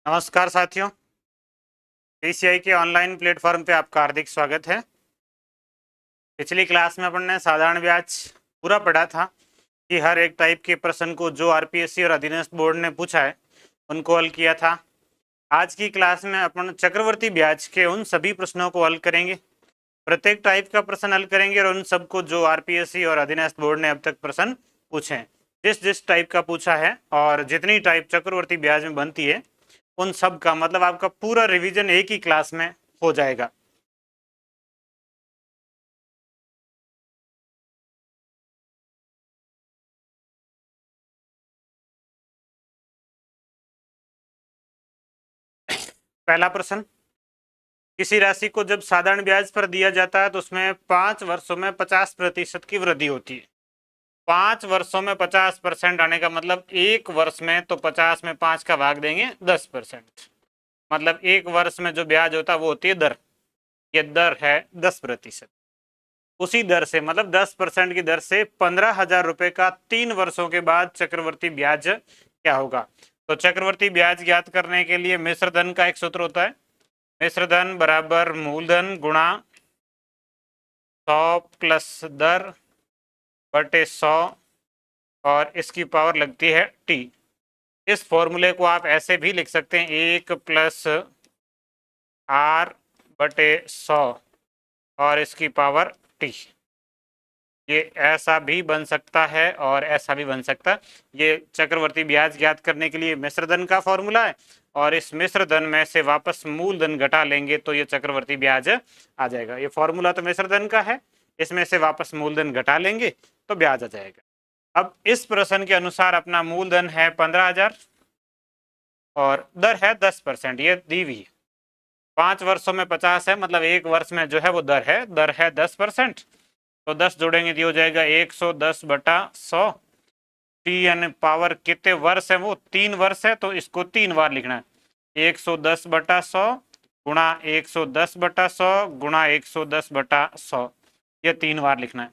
नमस्कार साथियों, पीसीआई के ऑनलाइन प्लेटफॉर्म पे आपका हार्दिक स्वागत है। पिछली क्लास में अपन ने साधारण ब्याज पूरा पढ़ा था कि हर एक टाइप के प्रश्न को जो आरपीएससी और अधीनस्थ बोर्ड ने पूछा है उनको हल किया था। आज की क्लास में अपन चक्रवर्ती ब्याज के उन सभी प्रश्नों को हल करेंगे। प्रत्येक टाइप का प्रश्न हल करेंगे और उन सबको जो आरपीएससी और अधीनस्थ बोर्ड ने अब तक प्रश्न पूछे हैं, जिस जिस टाइप का पूछा है और जितनी टाइप चक्रवर्ती ब्याज में बनती है उन सब का मतलब आपका पूरा रिवीजन एक ही क्लास में हो जाएगा। पहला प्रश्न, किसी राशि को जब साधारण ब्याज पर दिया जाता है तो उसमें 5 वर्षों में 50% की वृद्धि होती है। 5 वर्षों में 50% आने का मतलब एक वर्ष में तो 50 में 5 का भाग देंगे 10%, मतलब एक वर्ष में जो ब्याज होता है वो होती है दर। ये दर है 10%। उसी दर से मतलब 10% की दर से 15,000 रुपए का 3 वर्षों के बाद चक्रवर्ती ब्याज क्या होगा। तो चक्रवर्ती ब्याज ज्ञात करने के लिए मिश्र धन का एक सूत्र होता है। मिश्र धन बराबर मूलधन गुणा 100 प्लस दर बटे 100 और इसकी पावर लगती है टी। इस फॉर्मूले को आप ऐसे भी लिख सकते हैं, 1 + R/100 और इसकी पावर टी। ये ऐसा भी बन सकता है और ऐसा भी बन सकता है। ये चक्रवर्ती ब्याज ज्ञात करने के लिए मिश्र धन का फॉर्मूला है और इस मिश्र धन में से वापस मूलधन घटा लेंगे तो ये चक्रवर्ती ब्याज आ जाएगा। ये फॉर्मूला तो मिश्र धन का है, इसमें से वापस मूलधन घटा लेंगे तो ब्याज आ जाएगा। अब इस प्रश्न के अनुसार अपना मूलधन है 15,000 और दर है 10%। ये दी हुई है 5 वर्षों में 50 है, मतलब एक वर्ष में जो है वो दर है 10%। तो 10 जोड़ेंगे तो हो जाएगा 110/100। टी यानी पावर कितने वर्ष है, वो 3 वर्ष है, तो इसको 3 बार लिखना है। 110/100 गुणा 110/100 गुणा 110/100, ये 3 बार लिखना है।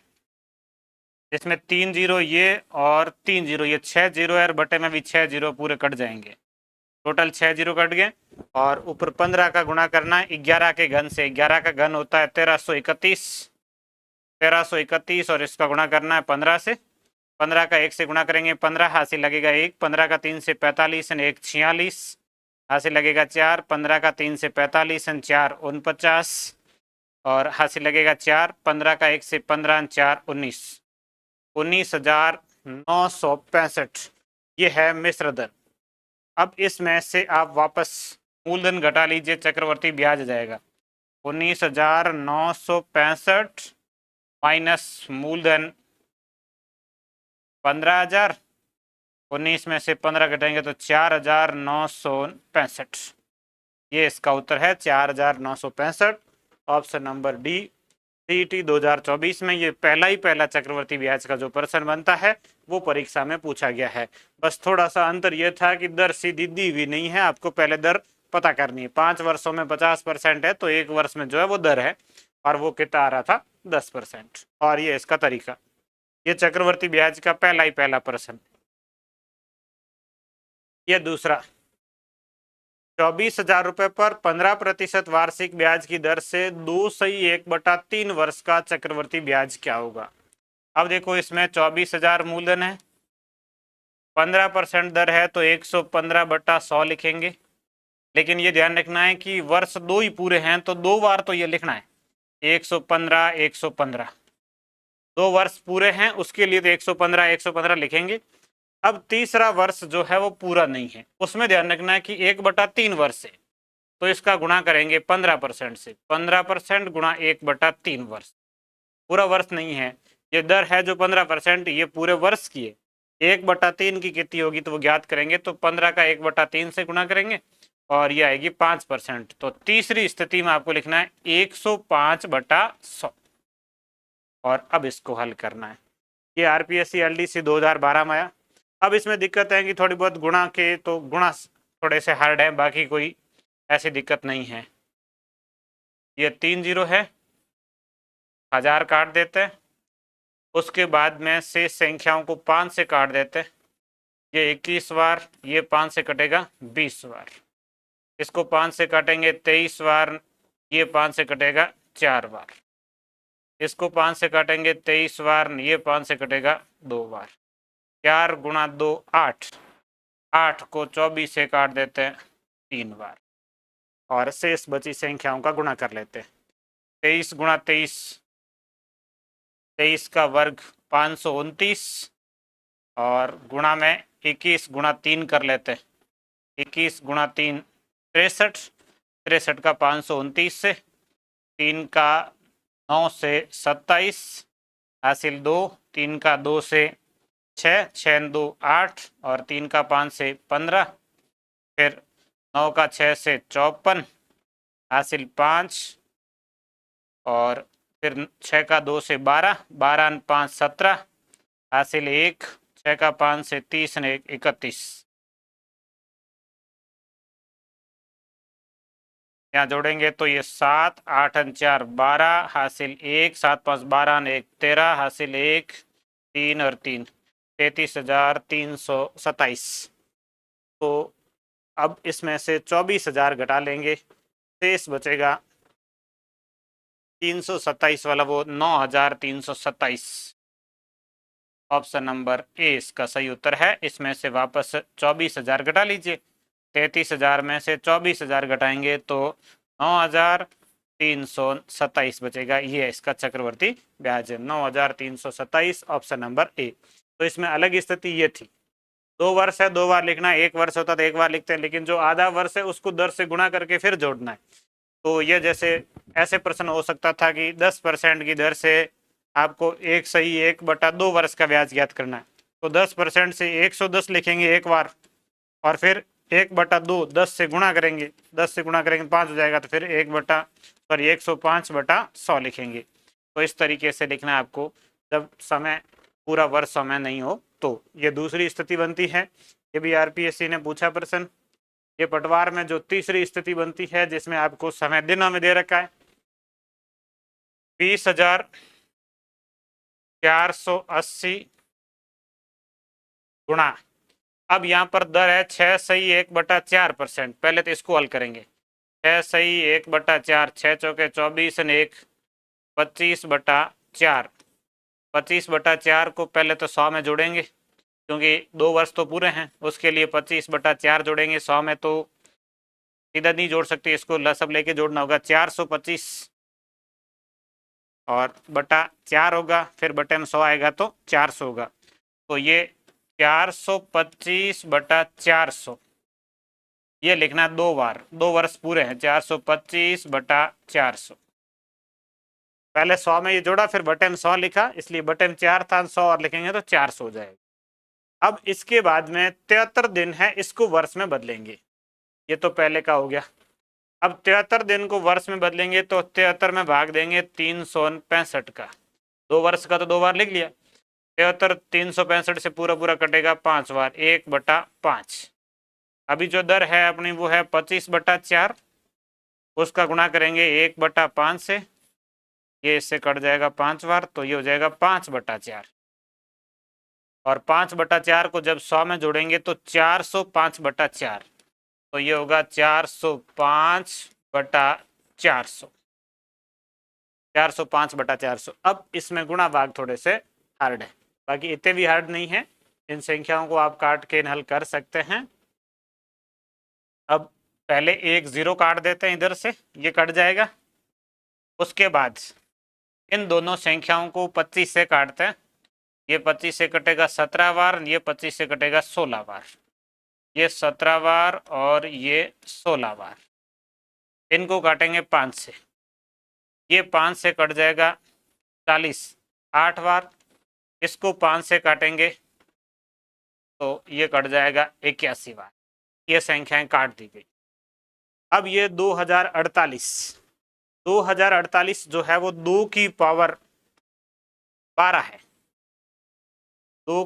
इसमें 3 जीरो ये और 3 जीरो ये, 6 जीरो है और बटे में भी 6 जीरो पूरे कट जाएंगे। टोटल 6 जीरो कट गए और ऊपर 15 का गुणा करना है 11 के घन से। 11 का घन होता है 1331। 1331 और इसका गुणा करना है 15 से। 15 का 1 से गुणा करेंगे 15, हासिल लगेगा 1। 15 का 3 से 45 और 1 46, हासिल लगेगा 4। 15 का 3 से 45 और 4 49 और हासिल लगेगा 4। 15 का 1 से 15 और 4 19, 19,965। ये है मिश्र धन। अब इसमें से आप वापस मूलधन घटा लीजिए, चक्रवर्ती ब्याज आ जाएगा 19,965 माइनस मूलधन 15,000। 19 में से 15 घटाएंगे तो 4,965। ये इसका उत्तर है 4,965। Option number D. सीईटी 2024 में ये पहला चक्रवर्ती ब्याज का जो प्रश्न बनता है वो परीक्षा में पूछा गया है। बस थोड़ा सा अंतर यह था कि दर सीधी दी हुई नहीं है, आपको पहले दर पता करनी है। 5 वर्षों में 50% है तो एक वर्ष में जो है वो दर है और वो कितना आ रहा था 10%। और ये इसका तरीका, ये चक्रवर्ती ब्याज का पहला प्रश्न। ये दूसरा, 24,000 रुपए पर 15% वार्षिक ब्याज की दर से 2/1/3 वर्ष का चक्रवर्ती ब्याज क्या होगा। अब देखो, इसमें 24,000 मूलधन है, 15% दर है तो 115/100 लिखेंगे। लेकिन ये ध्यान रखना है कि वर्ष दो ही पूरे हैं तो 2 बार तो ये लिखना है 115 115। 2 वर्ष पूरे हैं उसके लिए तो 115 115 लिखेंगे। अब तीसरा वर्ष जो है वो पूरा नहीं है, उसमें ध्यान रखना है कि 1/3 वर्ष है तो इसका गुणा करेंगे 15% से। 15% गुणा 1/3 वर्ष, पूरा वर्ष नहीं है। ये दर है जो 15% ये पूरे वर्ष की है। 1/3 की कितनी होगी तो वो ज्ञात करेंगे, तो 15 का 1/3 से गुणा करेंगे और ये आएगी 5%। तो तीसरी स्थिति में आपको लिखना है 105/100 और अब इसको हल करना है। ये आरपीएससी एलडीसी 2012 में आया। अब इसमें दिक्कत है कि थोड़ी बहुत गुणा के तो गुणा थोड़े से हार्ड है, बाकी कोई ऐसी दिक्कत नहीं है। ये 3 जीरो है, 1000 काट देते हैं, उसके बाद में शेष संख्याओं को 5 से काट देते हैं। ये 21 बार, ये 5 से कटेगा 20 बार। इसको 5 से काटेंगे 23 बार, ये 5 से कटेगा 4 बार। इसको 5 से काटेंगे 23 बार, ये 5 से कटेगा 2 बार। 4 गुणा 2 8, 8 को 24 से काट देते हैं 3 बार और शेष बची संख्याओं का गुणा कर लेते हैं। 23 गुणा 23, 23 का वर्ग 529 और गुणा में 21 गुणा 3 कर लेते हैं। 21 गुणा 3 63, 63 का 529 से, 3 का 9 से 27 हासिल 2, 3 का 2 से 6, 6 2 8 और 3 का 5 से 15, फिर 9 का 6 से 54 हासिल 5 और फिर 6 का 2 से 12, 12 5 17 हासिल 1, 6 का 5 से 30 ने 31। यहाँ जोड़ेंगे तो ये 7 8 4 12 हासिल 1, 7 5 12 ने 1 13 हासिल 1, 3 और 3 33,327। तो अब इसमें से 24,000 घटा लेंगे, शेष बचेगा 327 वाला, वो 9,327। ऑप्शन नंबर ए इसका सही उत्तर है। इसमें से वापस 24,000 घटा लीजिए, 33,000 में से 24,000 घटाएंगे तो 9,327 बचेगा। ये इसका चक्रवर्ती ब्याज है, 9,327, ऑप्शन नंबर ए। तो इसमें अलग स्थिति ये थी, 2 वर्ष है 2 बार लिखना है, 1 वर्ष होता तो 1 बार लिखते हैं, लेकिन जो आधा वर्ष है उसको 10 से गुणा करके फिर जोड़ना है। तो ये जैसे ऐसे प्रश्न हो सकता था कि 10% की दर से आपको 1 सही 1/2 वर्ष का ब्याज ज्ञात करना है, तो 10% से 110 लिखेंगे एक बार और फिर 1/2 10 से गुणा करेंगे, 10 से गुणा करेंगे 5 हो जाएगा, तो फिर 105/100 लिखेंगे। तो इस तरीके से लिखना है आपको जब समय पूरा वर्ष समय नहीं हो। तो ये दूसरी स्थिति बनती है, ये भी आरपीएससी ने पूछा प्रश्न। ये पटवार में जो तीसरी स्थिति बनती है जिसमें आपको समय दिनों में दे रखा है 20,480 गुणा, अब यहाँ पर दर है 6 सही 1/4%। पहले तो इसको हल करेंगे, 6 सही 1/4, 6 चौके 24 ने 1 25/4, 25/4 को पहले तो 100 में जोड़ेंगे क्योंकि 2 वर्ष तो पूरे हैं, उसके लिए 25/4 जोड़ेंगे। 100 में तो सीधा नहीं जोड़ सकते, इसको लसब लेके जोड़ना होगा, 425 और बटा 4 होगा, फिर बटे में 100 आएगा तो 400 होगा। तो ये 425/400 ये लिखना 2 बार, 2 वर्ष पूरे हैं, 425/400। पहले 100 में ये जोड़ा, फिर बटे में 100 लिखा, इसलिए बटे में 4 था, 100 और लिखेंगे तो 400 हो जाएगा। अब इसके बाद में 73 दिन है, इसको वर्ष में बदलेंगे। ये तो पहले का हो गया। अब 73 दिन को वर्ष में बदलेंगे तो 73 में भाग देंगे 365 का, 2 वर्ष का तो 2 बार लिख लिया, 73 365 से पूरा पूरा कटेगा 5 बार, 1/5। अभी जो दर है अपनी वो है 25/4, उसका गुणा करेंगे 1/5 से, ये इससे कट जाएगा 5 बार, तो ये हो जाएगा 5/4 और 5/4 को जब 100 में जोड़ेंगे तो 405/4, तो ये होगा 405/400, 405/400। अब इसमें गुणा भाग थोड़े से हार्ड है, बाकी इतने भी हार्ड नहीं है, इन संख्याओं को आप काट के हल कर सकते हैं। अब पहले एक 0 काट देते हैं, इधर से ये कट जाएगा, उसके बाद इन दोनों संख्याओं को 25 से काटते हैं, ये 25 से कटेगा 17 बार, ये 25 से कटेगा 16 बार, ये 17 बार और ये 16 बार। इनको काटेंगे 5 से, ये 5 से कट जाएगा 40, 8 बार, इसको 5 से काटेंगे तो ये कट जाएगा 81 बार। ये संख्याएं काट दी गई। अब ये 2048 जो है वो 2 की पावर 12 है, 2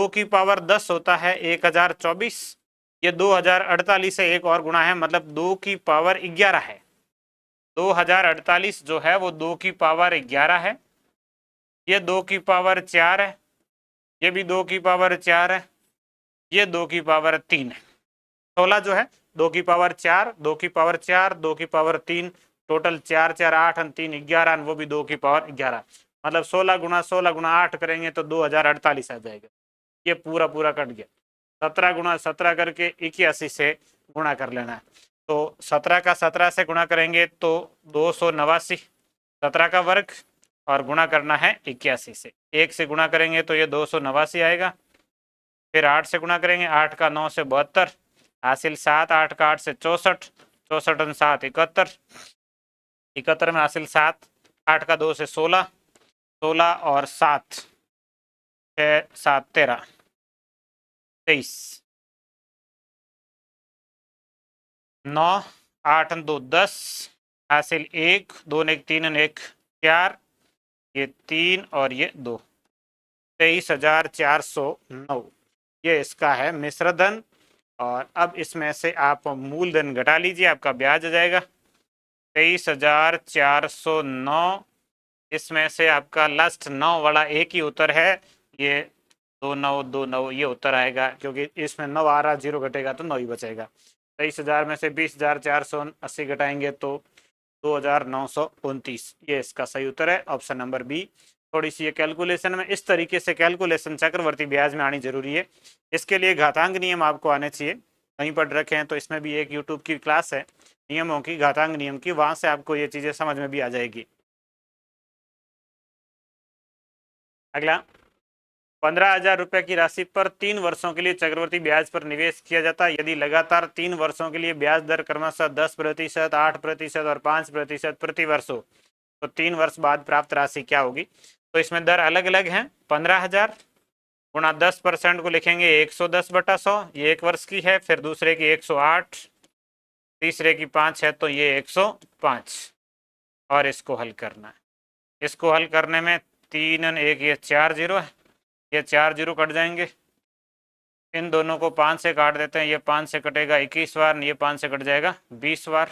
की पावर 10 होता है 1024, ये 2048 से एक और गुणा है, मतलब 2 की पावर 11 है। 2048 जो है वो 2 की पावर 11 है, ये 2 की पावर 4 है, ये भी 2 की पावर 4 है, ये 2 की पावर 3 है। 16 जो है 2 की पावर 4, 2 की पावर 4, 2 की पावर 3, टोटल 4 4 8 और 3 11, वो भी 2 की पावर 11। मतलब 16 गुणा 16 गुणा 8 करेंगे तो 2048 आ जाएगा। ये पूरा पूरा कट गया। 17 गुणा 17 करके 81 से गुणा कर लेना है। तो 17 का 17 से गुणा करेंगे तो 289, 17 का वर्ग और गुणा करना है 81 से। 1 से गुणा करेंगे तो ये 289 आएगा। फिर 8 से गुणा करेंगे, 8 का 9 से 72, हासिल 7, 8 का 8 से 64, 64 और 7 71, 71 में हासिल 7, 8 का 2 से 16, 16 और 7 6 7 13 23, 9 8 और 2 10, हासिल 1, 2 ने 1 3 और 1 4, ये 3 और ये 2, 23,409 ये इसका है मिश्र धन। और अब इसमें से आप मूलधन घटा लीजिए, आपका ब्याज आ जाएगा 23,409। इसमें से आपका लास्ट 9 वाला एक ही उत्तर है, ये 2929 ये उत्तर आएगा, क्योंकि इसमें 9 आ रहा, 0 घटेगा तो 9 ही बचेगा। 23,000 में से 20,480 घटाएंगे तो 2,929 ये इसका सही उत्तर है, ऑप्शन नंबर बी। थोड़ी सी ये कैलकुलेशन में इस तरीके से कैलकुलेशन चक्रवर्ती ब्याज में आनी जरूरी है। इसके लिए घातांक नियम आपको आने चाहिए, कहीं पर रखे हैं तो इसमें भी एक यूट्यूब की क्लास है नियमों की, घातांक नियम की, वहां से आपको ये चीजें समझ में भी आ जाएगी। अगला, 15,000 रुपए की राशि पर 3 वर्षों के लिए चक्रवर्ती ब्याज पर निवेश किया जाता है। यदि लगातार 3 वर्षों के लिए ब्याज दर क्रमशः 10%, 8% और 5% प्रति वर्ष हो तो 3 वर्ष बाद प्राप्त राशि क्या होगी? तो इसमें दर अलग अलग हैं। 15,000 गुणा 10% को लिखेंगे 110/100, ये 1 वर्ष की है। फिर दूसरे की 108, तीसरे की 5 है तो ये 105, और इसको हल करना है। इसको हल करने में 3 और 1 ये 4 जीरो है, ये 4 जीरो कट जाएंगे। इन दोनों को 5 से काट देते हैं, ये 5 से कटेगा 21 बार, ये 5 से कट जाएगा 20 बार।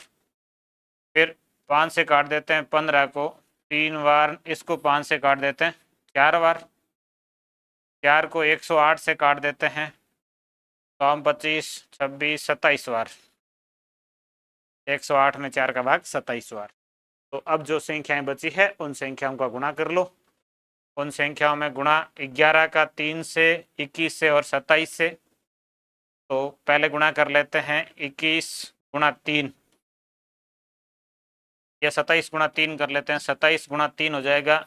फिर 5 से काट देते हैं 15 को 3 बार, इसको 5 से काट देते हैं 4 बार। 4 को 108 से काट देते हैं 25 26 27 बार। 108 में 4 का भाग 27 बार। तो अब जो संख्याएं बची है उन संख्याओं का गुणा कर लो। उन संख्याओं में गुणा 11 का 3 से, 21 से और 27 से। तो पहले गुणा कर लेते हैं 21 गुणा 3, या 27 गुणा 3 कर लेते हैं। 27 गुणा 3 हो जाएगा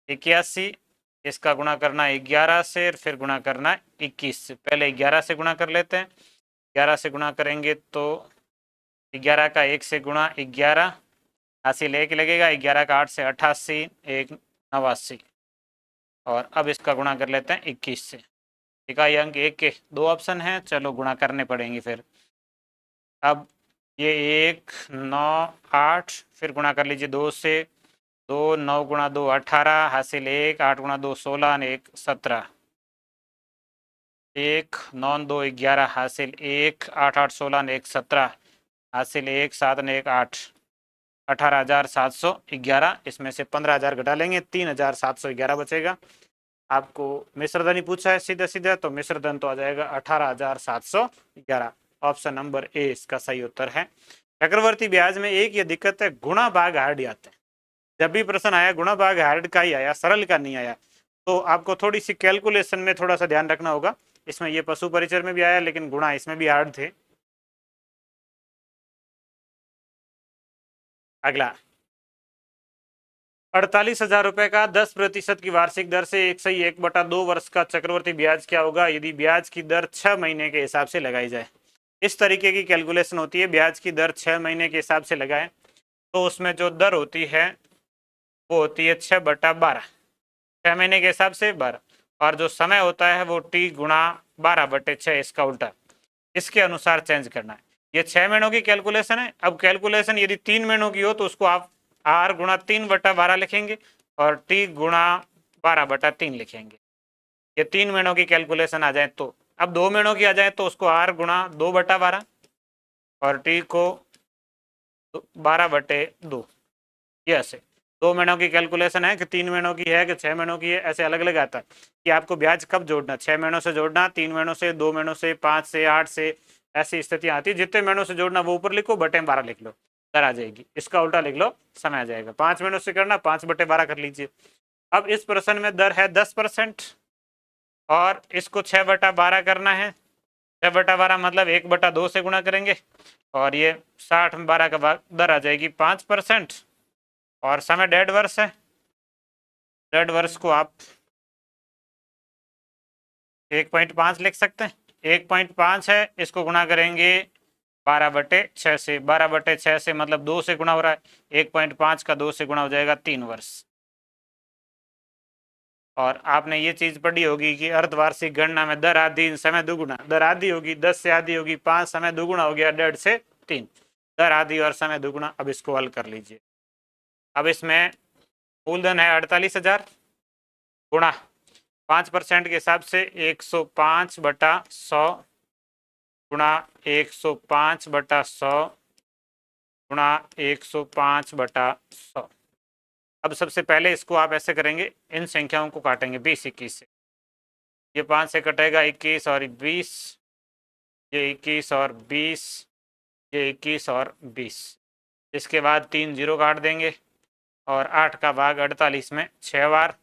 81, इसका गुणा करना है 11 से, फिर गुणा करना है 21 से। पहले 11 से गुणा कर लेते हैं। 11 से गुणा करेंगे तो 11 का 1 से गुणा 11, हासिल 1 लगेगा। 11 का 8 से 88, 1 89। और अब इसका गुणा कर लेते हैं 21 से। इकाई अंक 1 के 2 ऑप्शन हैं, चलो गुणा करने पड़ेंगे। फिर अब ये 1 9 8, फिर गुणा कर लीजिए 2 से। 2 9 गुणा 2 18, हासिल 1, 8 गुणा 2 16 और 1 17। 1 9 2 11, हासिल 1, 8 8 16 और 1 17, हासिल 1 7 और 1 8, 18,711। इसमें से 15,000 घटा लेंगे, 3,711 बचेगा। आपको मिश्र धन ही पूछा है सीधा सीधा, तो मिश्र धन तो आ जाएगा 18,711। ऑप्शन नंबर ए इसका सही उत्तर है। चक्रवर्ती ब्याज में एक ये दिक्कत है, गुणा भाग हार्ड आते हैं। जब भी प्रश्न आया गुणा भाग हार्ड का ही आया, सरल का नहीं आया। तो आपको थोड़ी सी कैलकुलेशन में थोड़ा सा ध्यान रखना होगा। इसमें ये पशु परिचय में भी आया, लेकिन गुणा इसमें भी हार्ड थे। अगला, 48,000 रुपए का 10% की वार्षिक दर से 1/2 वर्ष का चक्रवर्ती ब्याज क्या होगा यदि ब्याज की दर 6 महीने के हिसाब से लगाई जाए? इस तरीके की कैलकुलेशन होती है। ब्याज की दर 6 महीने के हिसाब से लगाएं तो उसमें जो दर होती है वो होती है 6/12, 6 महीने के हिसाब से 12, और जो समय होता है वो t गुणा 12/6, इसका उल्टा, इसके अनुसार चेंज करना है। ये 6 महीनों की कैलकुलेशन है। अब कैलकुलेशन यदि 3 महीनों की हो तो उसको आप r गुणा 3/12 लिखेंगे और t गुणा 12/3 लिखेंगे। ये 3 महीनों की कैलकुलेशन आ जाए तो। अब 2 महीनों की आ जाए तो उसको r गुणा 2/12 और t को 12/2, ये ऐसे 2 महीनों की कैलकुलेशन है कि 3 महीनों की है कि 6 महीनों की है, ऐसे अलग अलग आता है कि आपको ब्याज कब जोड़ना, 6 महीनों से जोड़ना, 3 महीनों से, 2 महीनों से, 5 से, 8 से, ऐसी स्थितियां आती है। जितने महीनों से जोड़ना वो ऊपर लिखो, बटे 12 लिख लो, दर आ जाएगी। इसका उल्टा लिख लो, समय आ जाएगा। 5 महीनों से करना, 5/12 कर लीजिए। अब इस प्रश्न में दर है 10% और इसको 6/12 करना है। 6/12 मतलब 1/2 से गुणा करेंगे और ये 60 में 12 का भाग, दर आ जाएगी 5%। और समय 1.5 वर्ष है। 1.5 वर्ष को आप 1.5 लिख सकते हैं। 1.5 है, इसको गुणा करेंगे 12/6 से। 12/6 से मतलब 2 से गुणा हो रहा है। 1.5 का 2 से गुणा हो जाएगा 3 वर्ष। और आपने ये चीज पढ़ी होगी कि अर्धवार्षिक गणना में दर आधी समय दुगुना। दर आधी होगी 10 से आधी होगी 5, समय दुगुना हो गया 1.5 से 3। दर आधी और समय दुगुना। अब इसको हल कर लीजिए। अब इसमें मूलधन है 48,000 गुणा 5% के हिसाब से 105/100 गुणा 105/100 गुणा 105/100। अब सबसे पहले इसको आप ऐसे करेंगे, इन संख्याओं को काटेंगे 20-21 से। ये 5 से कटेगा 21 और 20, ये 21 और 20, ये 21 और 20। इसके बाद 3 0 काट देंगे और 8 का भाग 48 में 6 बार।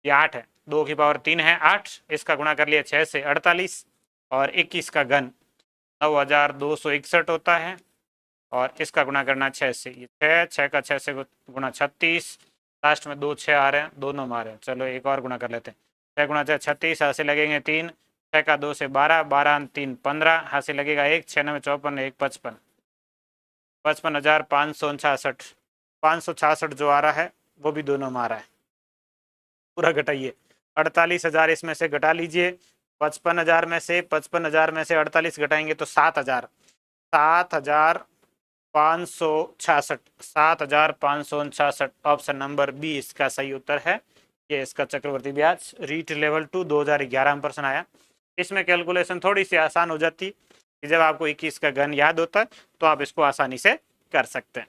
ये 8 है, 2 की पावर 3 है 8। इसका गुणा कर लिया 6 से 48 और 21 का घन 9261 होता है और इसका गुणा करना 6 से। ये 6 का 6 से गुणा 36। लास्ट में 2 6 आ रहे हैं, दोनों मारे हैं। चलो एक और गुणा कर लेते हैं। 6 गुणा 6 36, हासिल लगेंगे 3। 6 का 2 से 12, 12 3 15, हासिल लगेगा 1। 6 9 54, 1 55, 55,566। 566 जो आ रहा है वो भी दोनों में आ रहा है। पूरा घटाइए। 48,000 इसमें से घटा लीजिए। 55,000 में से 48 घटाएंगे तो 7,000। 7,566। 7,566 ऑप्शन नंबर बी इसका सही उत्तर है। ये इसका चक्रवर्ती ब्याज रीट लेवल 2 2011 में प्रश्न आया। इसमें कैलकुलेशन थोड़ी सी आसान हो जाती कि जब आपको 21 का घन याद होता है तो आप इसको आसानी से कर सकते हैं।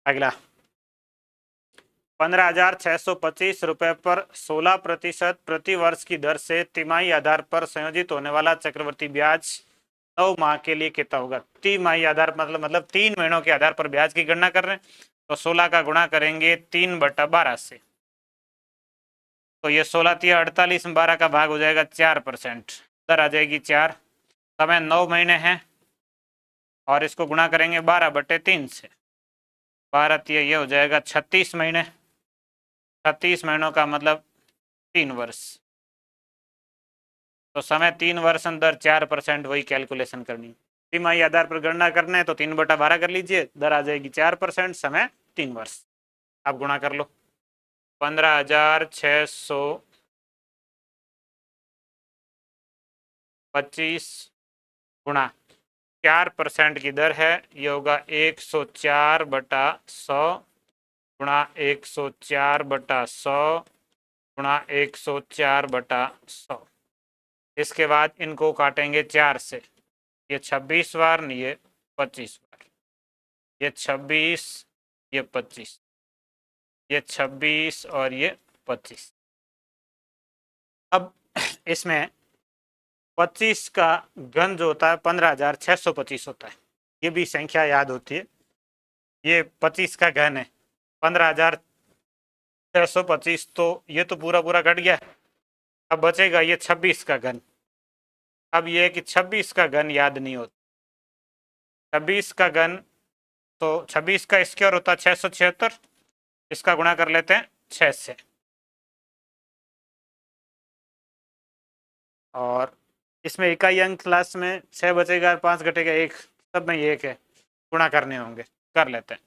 अगला 15,625 रुपए पर 16% प्रति वर्ष की दर से तिमाही आधार पर संयोजित होने वाला चक्रवर्ती ब्याज 9 माह के लिए कितना होगा। तिमाही आधार मतलब 3 महीनों के आधार पर ब्याज की गणना कर रहे हैं तो 16 का गुणा करेंगे 3/12 से। तो ये 16 तिया 48 में 12 का भाग हो जाएगा 4%। दर आ जाएगी 4। समय 9 महीने हैं और इसको गुणा करेंगे 12/3 से। 12 तिया ये हो जाएगा 36 महीने। 36 महीनों का मतलब 3 वर्ष। तो समय 3 वर्ष अंदर 4%, वही कैलकुलेशन करनी। तिमाही आधार पर गणना करना है तो 3/12 कर लीजिए, दर आ जाएगी 4%, समय 3 वर्ष। आप गुणा कर लो। 15,625 गुणा 4% की दर है, ये होगा 104/100 गुणा 104/100 गुणा 104/100। इसके बाद इनको काटेंगे 4 से। ये 26 बार, ये 25 बार। ये 26, ये 25, ये 26 और ये 25। अब इसमें 25 का घन जो होता है 15,625 होता है। ये भी संख्या याद होती है। ये 25 का घन है 15,625, तो ये तो पूरा पूरा कट गया। अब बचेगा ये 26 का घन। अब ये है कि 26 का घन याद नहीं होता। 26 का घन तो 26 का स्क्वायर होता है 676। इसका गुणा कर लेते हैं 6 से और इसमें इकाई अंक क्लास में 6 बचेगा, 5 घटेगा 1, सब में ये 1 है। गुणा करने होंगे, कर लेते हैं।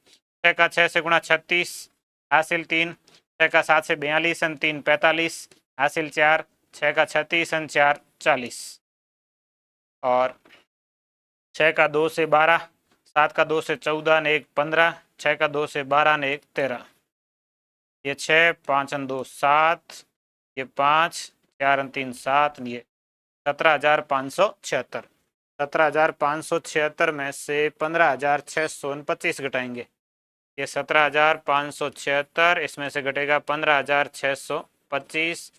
6 का 6 से गुणा 36, हासिल 3। 6 का 7 से 42 और 3 45, हासिल 4। 6 का 36 और 4 40 और 6 का 2 से 12, 7 का 2 से 14 ने 1 15, 6 का 2 से 12 ने 1 13। ये 6 5 और 2 7, ये 5 4 और 3 7, ये 17,576। 17,576 में से 15,625 घटाएंगे। ये 17,576, इसमें से घटेगा 15,625।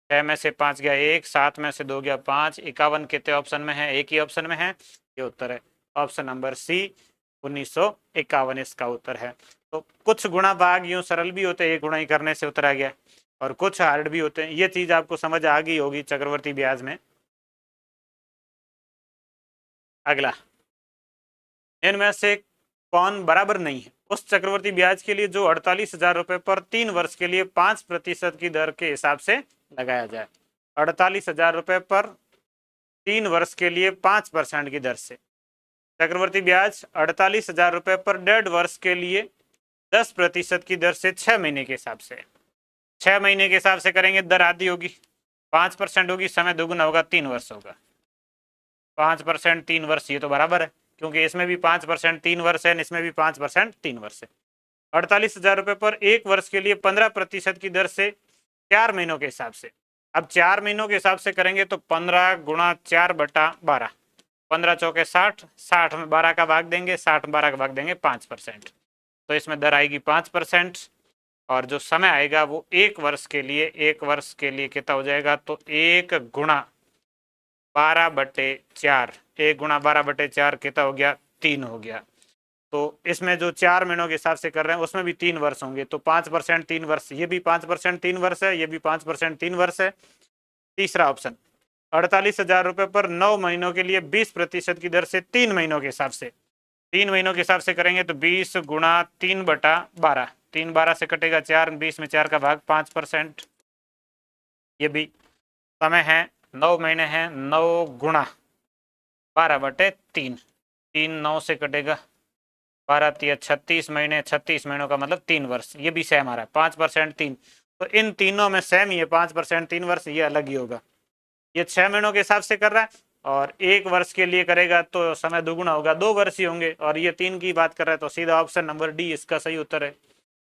6 में से 5 गया 1, 7 में से 2 गया 5, 51 कितने ऑप्शन में है? एक ही ऑप्शन में है, ये उत्तर है ऑप्शन नंबर सी 1951 इसका उत्तर है। तो कुछ गुणा भाग यूं सरल भी होते हैं, एक गुणा ही करने से उत्तर आ गया, और कुछ हार्ड भी होते हैं। ये चीज आपको समझ आ गई होगी चक्रवर्ती ब्याज में। अगला, इनमें से कौन बराबर नहीं है? उस चक्रवर्ती ब्याज के लिए जो 48,000 रुपए पर 3 वर्ष के लिए 5% की दर के हिसाब से लगाया जाए। 48,000 रुपए पर 3 वर्ष के लिए 5% की दर से चक्रवर्ती ब्याज 48,000 रुपए पर 1.5 वर्ष के लिए 10% की दर से 6 महीने के हिसाब से। 6 महीने के हिसाब से करेंगे, दर आधी होगी, 5% होगी, समय दोगुना होगा, 3 वर्ष होगा। 5% 3 वर्ष, ये तो बराबर है, क्योंकि इसमें भी 5% 3 वर्ष है, इसमें भी 5% 3 वर्ष है। 48,000 रुपए पर 1 वर्ष के लिए 15% की दर से 4 महीनों के हिसाब से। अब 4 महीनों के हिसाब से करेंगे तो 15 गुणा 4/12, 15 चौके 60, 60 में 12 का भाग देंगे, 60 में 12 का भाग देंगे 5%, तो इसमें दर आएगी 5%, और जो समय आएगा वो 1 वर्ष के लिए, 1 वर्ष के लिए कितना हो जाएगा? तो 1 गुणा 12/4, 1 गुणा 12/4 कितना हो गया? 3 हो गया। तो इसमें जो 4 महीनों के हिसाब से कर रहे हैं उसमें भी 3 वर्ष होंगे, तो 5% 3 वर्ष, ये भी 5% 3 वर्ष है, ये भी 5% 3 वर्ष है। तीसरा ऑप्शन, 48,000 रुपए पर 9 महीनों के लिए 20% की दर से 3 महीनों के हिसाब से। 3 महीनों के हिसाब से करेंगे तो 20 गुणा 3/12, 3 12 से कटेगा 4, 20 में 4 का भाग 5%, ये भी समय है 9 महीने हैं, 9 गुणा 12/3, 3 9 से कटेगा 12 3 36 महीने, 36 महीनों का मतलब 3 वर्ष, ये भी सेम आ रहा है 5% 3, तो इन तीनों में सेम ही है 5% 3 वर्ष, ये अलग ही होगा। ये 6 महीनों के हिसाब से कर रहा है, और 1 वर्ष के लिए करेगा तो समय दोगुना होगा, 2 वर्ष ही होंगे, और ये 3 की बात कर रहा है, तो सीधा ऑप्शन नंबर डी इसका सही उत्तर है।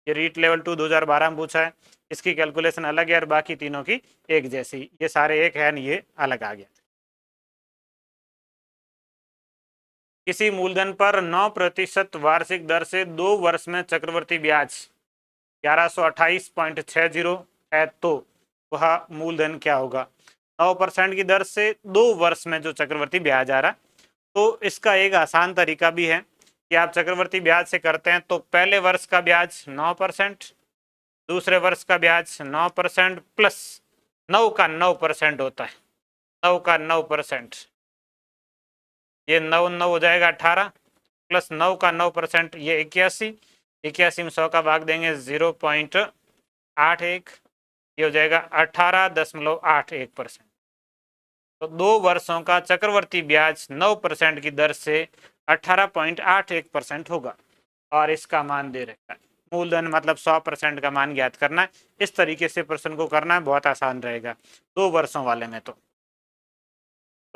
ये रीट लेवल 2 2012 में पूछा है, इसकी कैलकुलेशन अलग है और बाकी तीनों की एक जैसी, ये सारे एक है, ये अलग आ गया। किसी मूलधन पर 9% वार्षिक दर से 2 वर्ष में चक्रवर्ती ब्याज 1128.60 है, तो वह मूलधन क्या होगा? 9% की दर से 2 वर्ष में जो चक्रवर्ती ब्याज आ रहा, तो इसका एक आसान तरीका भी है कि आप चक्रवर्ती ब्याज से करते हैं तो पहले वर्ष का ब्याज 9%, दूसरे वर्ष का ब्याज 9% प्लस 9 का 9% होता है, 9 का 9%, ये 9 9 हो जाएगा 18, प्लस 9 का 9%, ये 81, 81 में 100 का भाग देंगे 0.81, ये हो जाएगा 18.81%। तो 2 वर्षों का चक्रवर्ती ब्याज 9% की दर से 18.81% होगा, और इसका मान दे रखा है। मूलधन मतलब 100% का मान ज्ञात करना है, इस तरीके से प्रश्न को करना है, बहुत आसान रहेगा 2 वर्षों वाले में।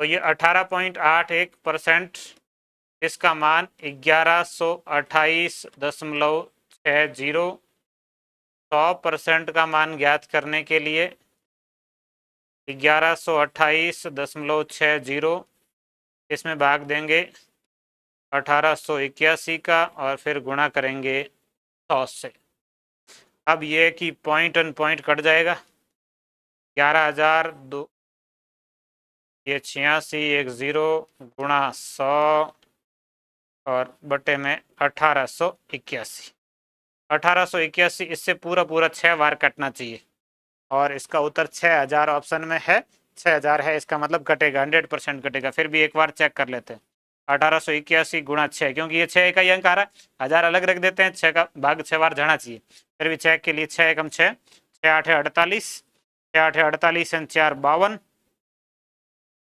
तो ये 18.81%, इसका मान 1128.60। 100% का मान ज्ञात करने के लिए 1128.60, इसमें भाग देंगे 1881 का, और फिर गुणा करेंगे 100 से। अब ये कि पॉइंट एंड पॉइंट कट जाएगा, 11,002, ये 86, एक 0 गुणा 100 और बटे में 1881, 1881, इससे पूरा पूरा 6 बार कटना चाहिए, और इसका उत्तर 6,000 ऑप्शन में है, 6,000 है, इसका मतलब कटेगा, 100% कटेगा। फिर भी एक बार चेक कर लेते हैं, 1881 गुणा 6, क्योंकि ये 6 का ही अंक आ रहा है, 1000 अलग रख देते हैं, 6 का भाग 6 बार जाना चाहिए। फिर भी चेक के लिए 6 एकम 6, 6 8 48, 6 8 48 एंड 4 52,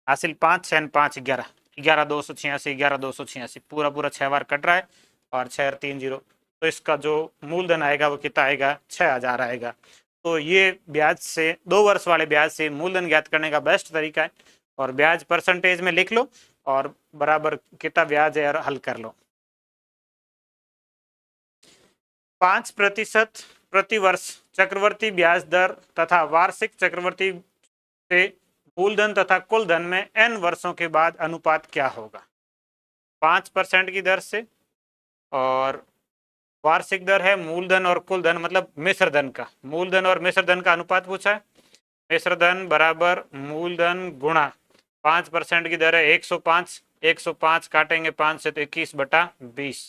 हासिल 5 6 5 11, 11,286, 11,286, पूरा पूरा 6 बार कट रहा है, और 6 3 0, तो इसका जो मूलधन आएगा वो कितना आएगा? 6,000 आएगा। तो ये ब्याज से, 2 वर्ष वाले ब्याज से मूलधन ज्ञात करने का बेस्ट तरीका है, और ब्याज परसेंटेज में लिख लो और बराबर कितना ब्याज है और हल कर लो। 5% प्रति वर्ष चक्रवर्ती ब्याज दर तथा वार्षिक चक्रवर्ती से मूलधन तथा कुल धन में n वर्षों के बाद अनुपात क्या होगा? 5% की दर से, और वार्षिक दर है मूलधन और कुल धन मतलब मिश्र धन का, मूलधन और मिश्र धन का अनुपात पूछा है, मिश्रधन बराबर मूलधन गुणा 5% की दर है 105, 105 काटेंगे 5 से तो 21/20,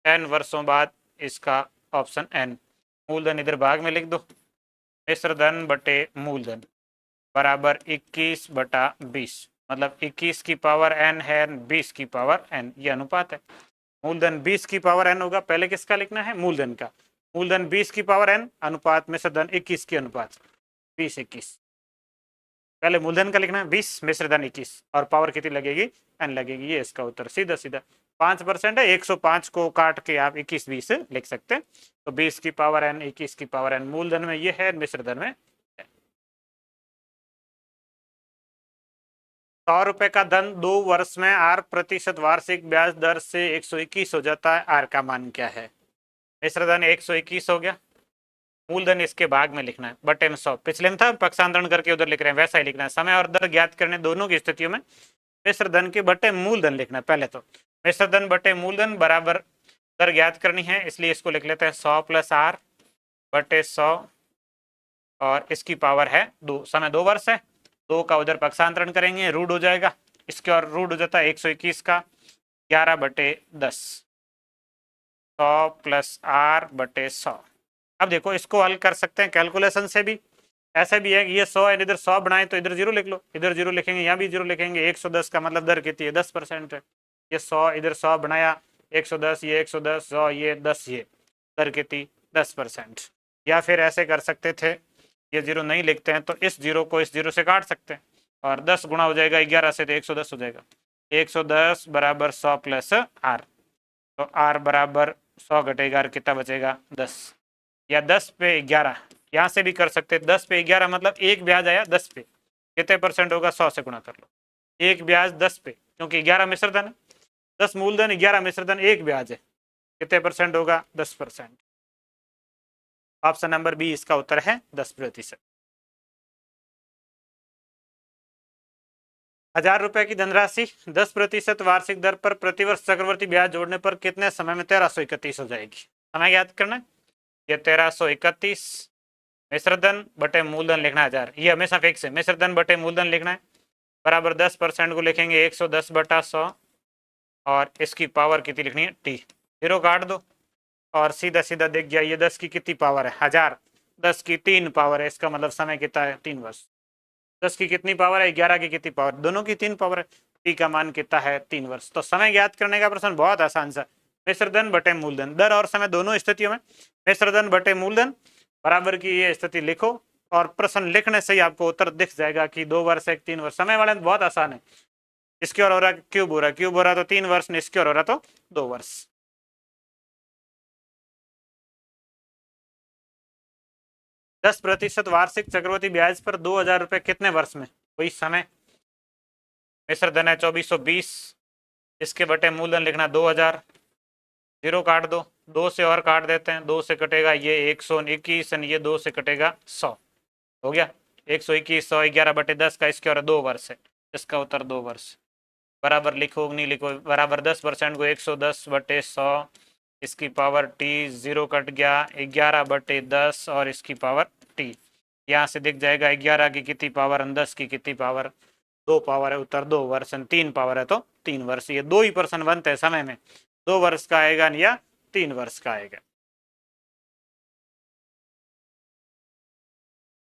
n वर्षों बाद इसका ऑप्शन n। मूलधन इधर भाग में लिख दो, मिश्रधन बटे मूलधन बराबर 21/20, मतलब 21 की पावर n है 20 की पावर n, ये अनुपात है। मूलधन 20 की पावर n होगा, पहले किसका लिखना है, मूलधन का। मूलधन 20 की पावर n अनुपात मिश्रधन 21 की अनुपात 20-21। पहले मूलधन का लिखना है 20, मिश्रधन 21, और पावर कितनी लगेगी, n लगेगी। ये इसका उत्तर सीधा सीधा 5% है, 105 को काट के आप 21-20 लिख सकते हैं। तो 20 की पावर n, 21 की पावर n मूलधन में ये है, मिश्रधन में 100 रुपए का धन 2 वर्ष में 8% वार्षिक ब्याज दर से 121 हो जाता है, आर का मान क्या है। मिश्रधन 121 हो गया, मूलधन इसके भाग में लिखना है बटे में 100, पिछले में था पक्षांतरण करके उधर लिख रहे हैं, वैसा ही लिखना है। समय और दर ज्ञात करने दोनों की स्थितियों में मिश्रधन के बटे मूलधन लिखना है। पहले तो मिश्रधन बटे मूलधन बराबर दर ज्ञात करनी है, इसलिए इसको लिख लेते हैं 100 + r बटे 100, और इसकी पावर है 2। समय 2 वर्ष है, 2 का उधर पक्षांतरण करेंगे, रूट हो जाएगा, इसके और रूट हो जाता है 121 का 11/10, 100 + r बटे 100। अब देखो इसको हल कर सकते हैं कैलकुलेशन से भी, ऐसा भी है कि ये 100 है, इधर 100 बनाए तो इधर 0 लिख लो, इधर 0 लिखेंगे, यहाँ भी 0 लिखेंगे। 110 का मतलब दर कितनी है, 10% है। ये 100 इधर 100 बनाया, 110 ये 110, 100 ये 10, ये दर कितनी 10%। या फिर ऐसे कर सकते थे, ये 0 नहीं लिखते हैं तो इस 0 को इस 0 से काट सकते हैं, और 10 गुणा हो जाएगा 11 से तो 110 हो जाएगा। 110 बराबर 100 + r, तो r बराबर 100 घटेगा r कितना बचेगा 10, या 10 पे 11, यहाँ से भी कर सकते हैं। 10 पे 11 मतलब एक ब्याज आया 10 पे, कितने % होगा, 100 से गुणा कर लो। एक ब्याज 10 पे, क्योंकि 11 मिश्रधन है, 10 मूलधन 11 मिश्रधन, एक ब्याज है, कितने % होगा 10%। ऑप्शन नंबर बी इसका उत्तर है 10%। 1000 रुपए की धनराशि 10% वार्षिक दर पर प्रतिवर्ष चक्रवर्ती ब्याज जोड़ने पर कितने समय में 1331 हो जाएगी। समय याद करना है, ये 1331 मिश्रधन बटे मूलधन लिखना है 1000, ये हमेशा फिक्स है, मिश्रधन बटे मूलधन लिखना है बराबर 10% को लिखेंगे 110/100, और इसकी पावर कितनी लिखनी है टी, 0 काट दो और सीधा सीधा देख जाइए 10 की कितनी पावर है 1000, 10 की 3 पावर है, इसका मतलब समय कितना है 3 वर्ष। 10 की कितनी पावर है, 11 की कितनी पावर, दोनों की 3 पावर है, टी का मान कितना है 3 वर्ष। तो समय ज्ञात करने का प्रश्न बहुत आसान सा, मिश्रधन बटे मूलधन, दर और समय दोनों स्थितियों में मिश्रधन बटे मूलधन बराबर की ये स्थिति लिखो, और प्रश्न लिखने से ही आपको उत्तर दिख जाएगा कि 2 वर्ष है 3 वर्ष। समय वाले बहुत आसान है, इसके और हो रहा क्यूब हो रहा, क्यूब हो रहा तो 3 वर्ष, इसके और हो रहा तो 2 वर्ष। दस प्रतिशत वार्षिक चक्रवृद्धि ब्याज पर 2000 रुपए कितने वर्ष में, वही समय। मिश्रधन है 2420, इसके बटे मूलधन लिखना 2000, 0 काट दो, 2 से और काट देते हैं, 2 से कटेगा ये 121, ये 2 से कटेगा 100, हो गया 121, 100, 11/10 का, इसके और 2 वर्ष है, इसका उत्तर 2 वर्ष। बराबर लिखो नहीं लिखो, बराबर 10% को 110/100, इसकी पावर टी, 0 कट गया 11/10, और इसकी पावर टी, यहाँ से दिख जाएगा 11 की कितनी पावर, 10 की कितनी पावर, 2 पावर है, उत्तर 2 वर्ष, 3 पावर है तो 3 वर्ष। ये 2 ही प्रश्न बनते हैं समय में, 2 वर्ष का आएगा या 3 वर्ष का आएगा।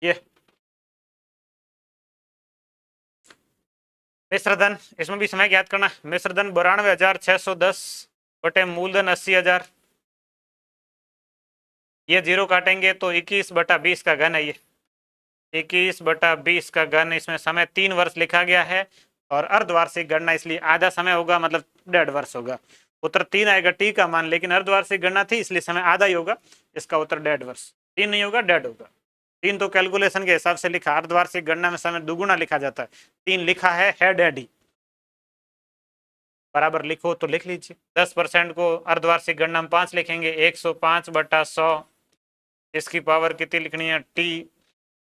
ये मिश्रधन, इसमें भी समय ज्ञात करना, मिश्रधन 92,610 बटे मूलधन 80,000, ये 0 काटेंगे तो 21/20 का घन है, ये 21/20 का घन, इसमें समय 3 वर्ष लिखा गया है, और अर्धवार्षिक गणना इसलिए आधा समय होगा, मतलब 1.5 वर्ष होगा। उत्तर 3 आएगा टी का मान, लेकिन अर्धवार्षिक गणना थी इसलिए समय आधा ही होगा, इसका उत्तर 1.5 वर्ष, 3 नहीं होगा 1.5 होगा। 3 तो कैलकुलेशन के हिसाब से लिखा, अर्धवार्षिक गणना में समय दुगुना लिखा जाता है, 3 लिखा है डैडी, बराबर लिखो तो लिख लीजिए। 10% को अर्धवार्षिक गणना में 5 लिखेंगे, 105/100, इसकी पावर कितनी लिखनी है टी,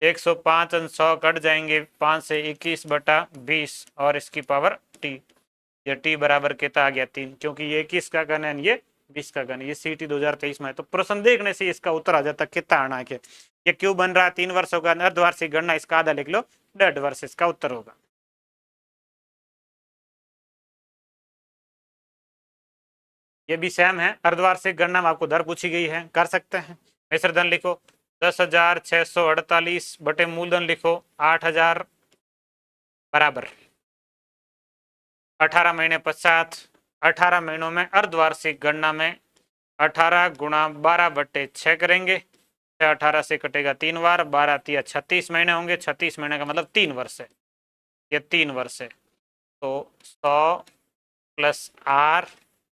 105 और 100 कट जाएंगे, 5 से 21/20, और इसकी पावर टी, ये टी बराबर कितना आ गया 3, क्योंकि ये 21 का घन है, ये 20 का घन, ये सीटी 2023 में है। तो प्रश्न देखने से इसका उत्तर आ जाता कितना आना है, ये क्यों बन रहा है 3 वर्षों का अर्धवार्षिक गणना, इसका आधा लिख लो 1.5 वर्ष, इसका उत्तर होगा। ये भी सेम है, अर्धवार्षिक गणना में आपको दर पूछी गई है, कर सकते हैं। मिश्र धन लिखो 10,648 बटे मूलधन लिखो 8,000 बराबर 18 महीने पश्चात 18 महीनों में अर्धवार्षिक गणना में 18 गुणा 12 बटे 6 करेंगे, 18 से कटेगा 3 बार, 12 तिया 36 महीने होंगे, 36 महीने का मतलब 3 वर्ष है, ये 3 वर्ष है। तो 100 प्लस आर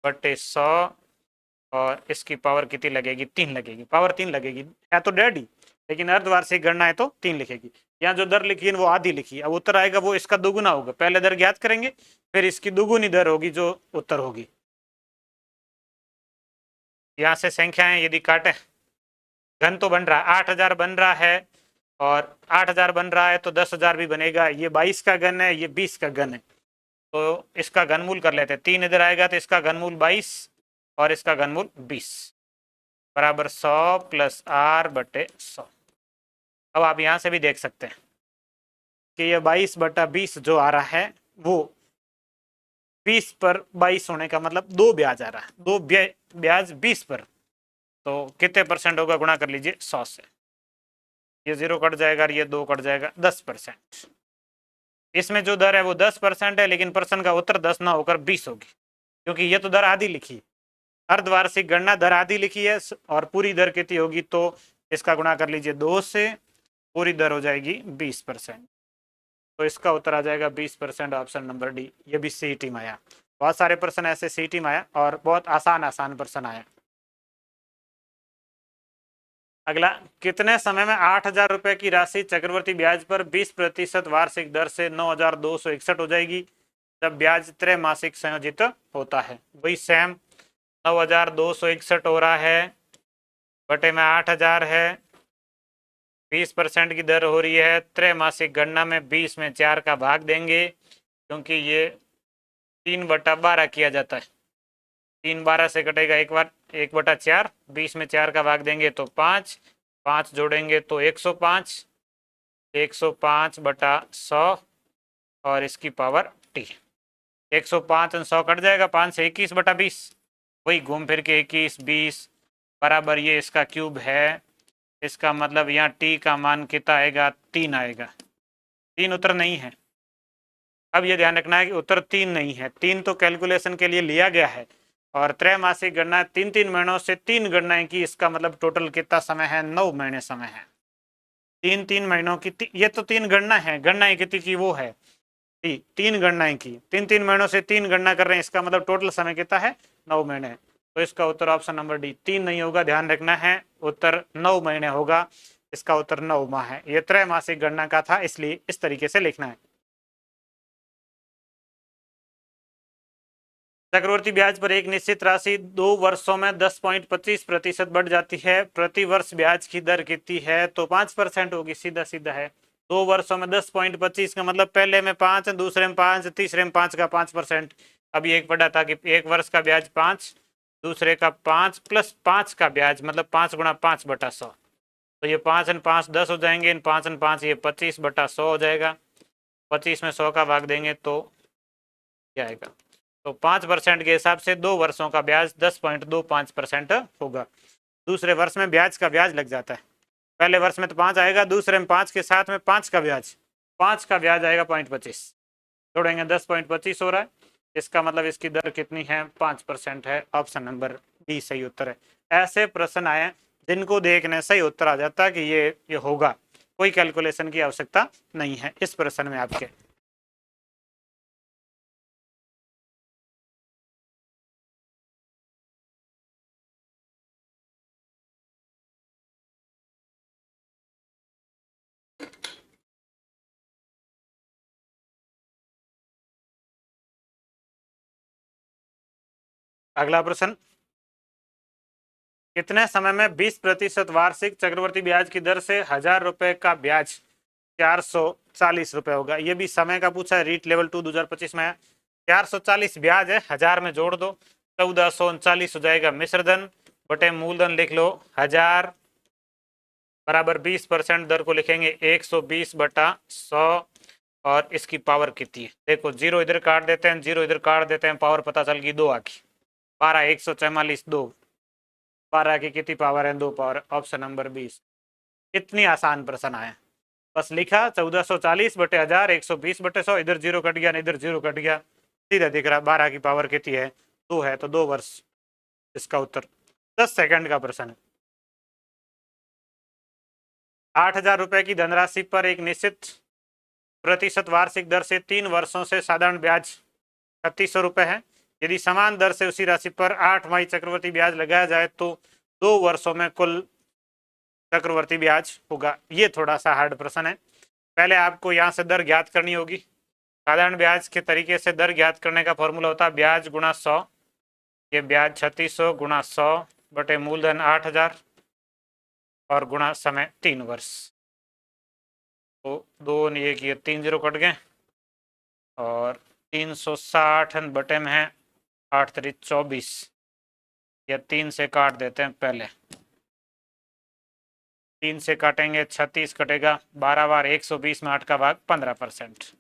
बटे 100 और इसकी पावर कितनी लगेगी, 3 लगेगी, पावर 3 लगेगी, है तो डेढ़ ही, लेकिन अर्धवार्षिक गणना है तो 3 लिखेगी। यहाँ जो दर लिखी है वो आधी लिखी है, अब उत्तर आएगा वो इसका दोगुना होगा, पहले दर ज्ञात करेंगे फिर इसकी दोगुनी दर होगी जो उत्तर होगी। यहाँ से संख्याएं यदि काटे, घन तो बन रहा है 8,000 बन रहा है और 8,000 बन रहा है तो 10,000 भी बनेगा, ये 22 का घन है, ये 20 का घन है, तो इसका घनमूल कर लेते हैं, 3 इधर आएगा तो इसका घनमूल 22 और इसका घनमूल 20 बराबर 100 प्लस आर बटे 100। अब आप यहां से भी देख सकते हैं कि ये 22 बटा 20 जो आ रहा है वो 20 पर 22 होने का मतलब 2 ब्याज आ रहा है, 2 ब्याज 20 पर, तो कितने परसेंट होगा, गुणा कर लीजिए 100 से, ये 0 कट जाएगा और ये 2 कट जाएगा, 10%। इसमें जो दर है वो 10% है, लेकिन प्रश्न का उत्तर 10 ना होकर 20 होगी, क्योंकि ये तो दर आधी लिखी, अर्धवार्षिक गणना दर आधी लिखी है और पूरी दर कितनी होगी, तो इसका गुणा कर लीजिए 2 से, पूरी दर हो जाएगी 20%, तो इसका उत्तर आ जाएगा 20%, ऑप्शन नंबर डी। ये भी सीईटी में आया, बहुत सारे प्रश्न ऐसे सीईटी में आया और बहुत आसान प्रश्न आया। अगला, कितने समय में 8,000 रुपए की राशि चक्रवर्ती ब्याज पर 20% वार्षिक दर से 9,261 हो जाएगी जब ब्याज त्रैमासिक संयोजित होता है। वही सेम 9,261 हो रहा है, बटे में 8,000 है, 20% की दर हो रही है, त्रैमासिक गणना में 20 में 4 का भाग देंगे, क्योंकि ये 3/12 किया जाता है, 3/12 से कटेगा एक बार 1/4, 20 में 4 का भाग देंगे तो 5, 5 जोड़ेंगे तो 105, 105 बटा 100 और इसकी पावर टी, 105 और 100 कट जाएगा, 5 से 21 बटा 20, वही घूम फिर के 21 20 बराबर ये इसका क्यूब है, इसका मतलब यहाँ टी का मान कितना आएगा, 3 आएगा, 3 उत्तर नहीं है। अब ये ध्यान रखना है कि उत्तर 3 नहीं है, 3 तो कैलकुलेशन के लिए लिया गया है और त्रैमासिक गणना 3 महीनों से 3 गणनाएं की, इसका मतलब टोटल कितना समय है, 9 महीने समय है, 3 महीनों की ये तो 3 गणना है, गणनाएं कितनी की वो है 3 गणनाएं की, 3 महीनों से 3 गणना कर रहे हैं, इसका मतलब टोटल समय कितना है, 9 महीने, तो इसका उत्तर ऑप्शन नंबर डी 3 नहीं होगा, ध्यान रखना है, उत्तर 9 महीने होगा, इसका उत्तर 9 माह है, ये त्रैमासिक गणना का था इसलिए इस तरीके से लिखना है। चक्रवर्ती ब्याज पर एक निश्चित राशि 2 वर्षों में 10.25% बढ़ जाती है, प्रति वर्ष ब्याज की दर कितनी है, तो 5% होगी, सीधा सीधा है, 2 वर्षों में 10.25 का मतलब पहले में 5, दूसरे में 5, तीसरे में 5 का 5%। अभी एक पढ़ा था कि एक वर्ष का ब्याज 5, दूसरे का 5 प्लस 5 का ब्याज मतलब 5 गुणा 5/100, तो ये 5 और 5 10 हो जाएंगे, इन 5 और 5 ये 25/100 हो जाएगा, 25 में 100 का भाग देंगे तो क्या आएगा, तो 5% के हिसाब से 2 वर्षों का ब्याज 10.25% होगा। दूसरे वर्ष में ब्याज का ब्याज लग जाता है, पहले वर्ष में तो 5 आएगा, दूसरे में 5 के साथ में 5 का ब्याज, 5 का ब्याज आएगा 0.25, छोड़ेंगे 10.25 हो रहा है, इसका मतलब इसकी दर कितनी है, 5% है, ऑप्शन नंबर डी सही उत्तर है। ऐसे प्रश्न आए जिनको देखने सही उत्तर आ जाता है कि ये होगा, कोई कैलकुलेशन की आवश्यकता नहीं है इस प्रश्न में आपके। अगला प्रश्न, कितने समय में 20% वार्षिक चक्रवर्ती ब्याज की दर से 1,000 रुपए का ब्याज 440 रुपए होगा। ये भी समय का पूछा है, रीट लेवल 2 2025 में है। 440 ब्याज है, 1000 में जोड़ दो 1439 हो जाएगा, मिश्रधन बटे मूलधन लिख लो 1000 बराबर 20% दर को लिखेंगे 120/100 और इसकी पावर कितनी है। देखो जीरो इधर काट देते हैं, जीरो इधर काट देते हैं, पावर पता चल गई 2 आ गई। 12 144 2, 12 की कितनी पावर है 2 पावर। Option number 20। इतनी आसान प्रश्न आया, बस लिखा 1440/1000 120/100, इधर जीरो कट गया, इधर जीरो कट गया, सीधा दिख रहा 12 की पावर कितनी है 2 है, तो 2 वर्ष इसका उत्तर। 10 सेकंड का प्रश्न है। 8,000 रुपए की धनराशि पर एक निश्चित प्रतिशत वार्षिक दर से 3 वर्षों से साधारण ब्याज 3600 रुपए है। यदि समान दर से उसी राशि पर 8 माही चक्रवर्ती ब्याज लगाया जाए तो 2 वर्षों में कुल चक्रवर्ती ब्याज होगा। ये थोड़ा सा हार्ड प्रश्न है। पहले आपको यहाँ से दर ज्ञात करनी होगी। साधारण ब्याज के तरीके से दर ज्ञात करने का फॉर्मूला होता है ब्याज गुणा 100। ये ब्याज 3600 गुणा 100 बटे मूलधन 8000 और गुणा समय 3 वर्ष। तो 2 ये किए 3 जीरो कट गए और 360 बटे में है 8 3 24, या 3 से काट देते हैं पहले। 3 से काटेंगे 36 कटेगा, 12 बार 120 में 8 का भाग 15%,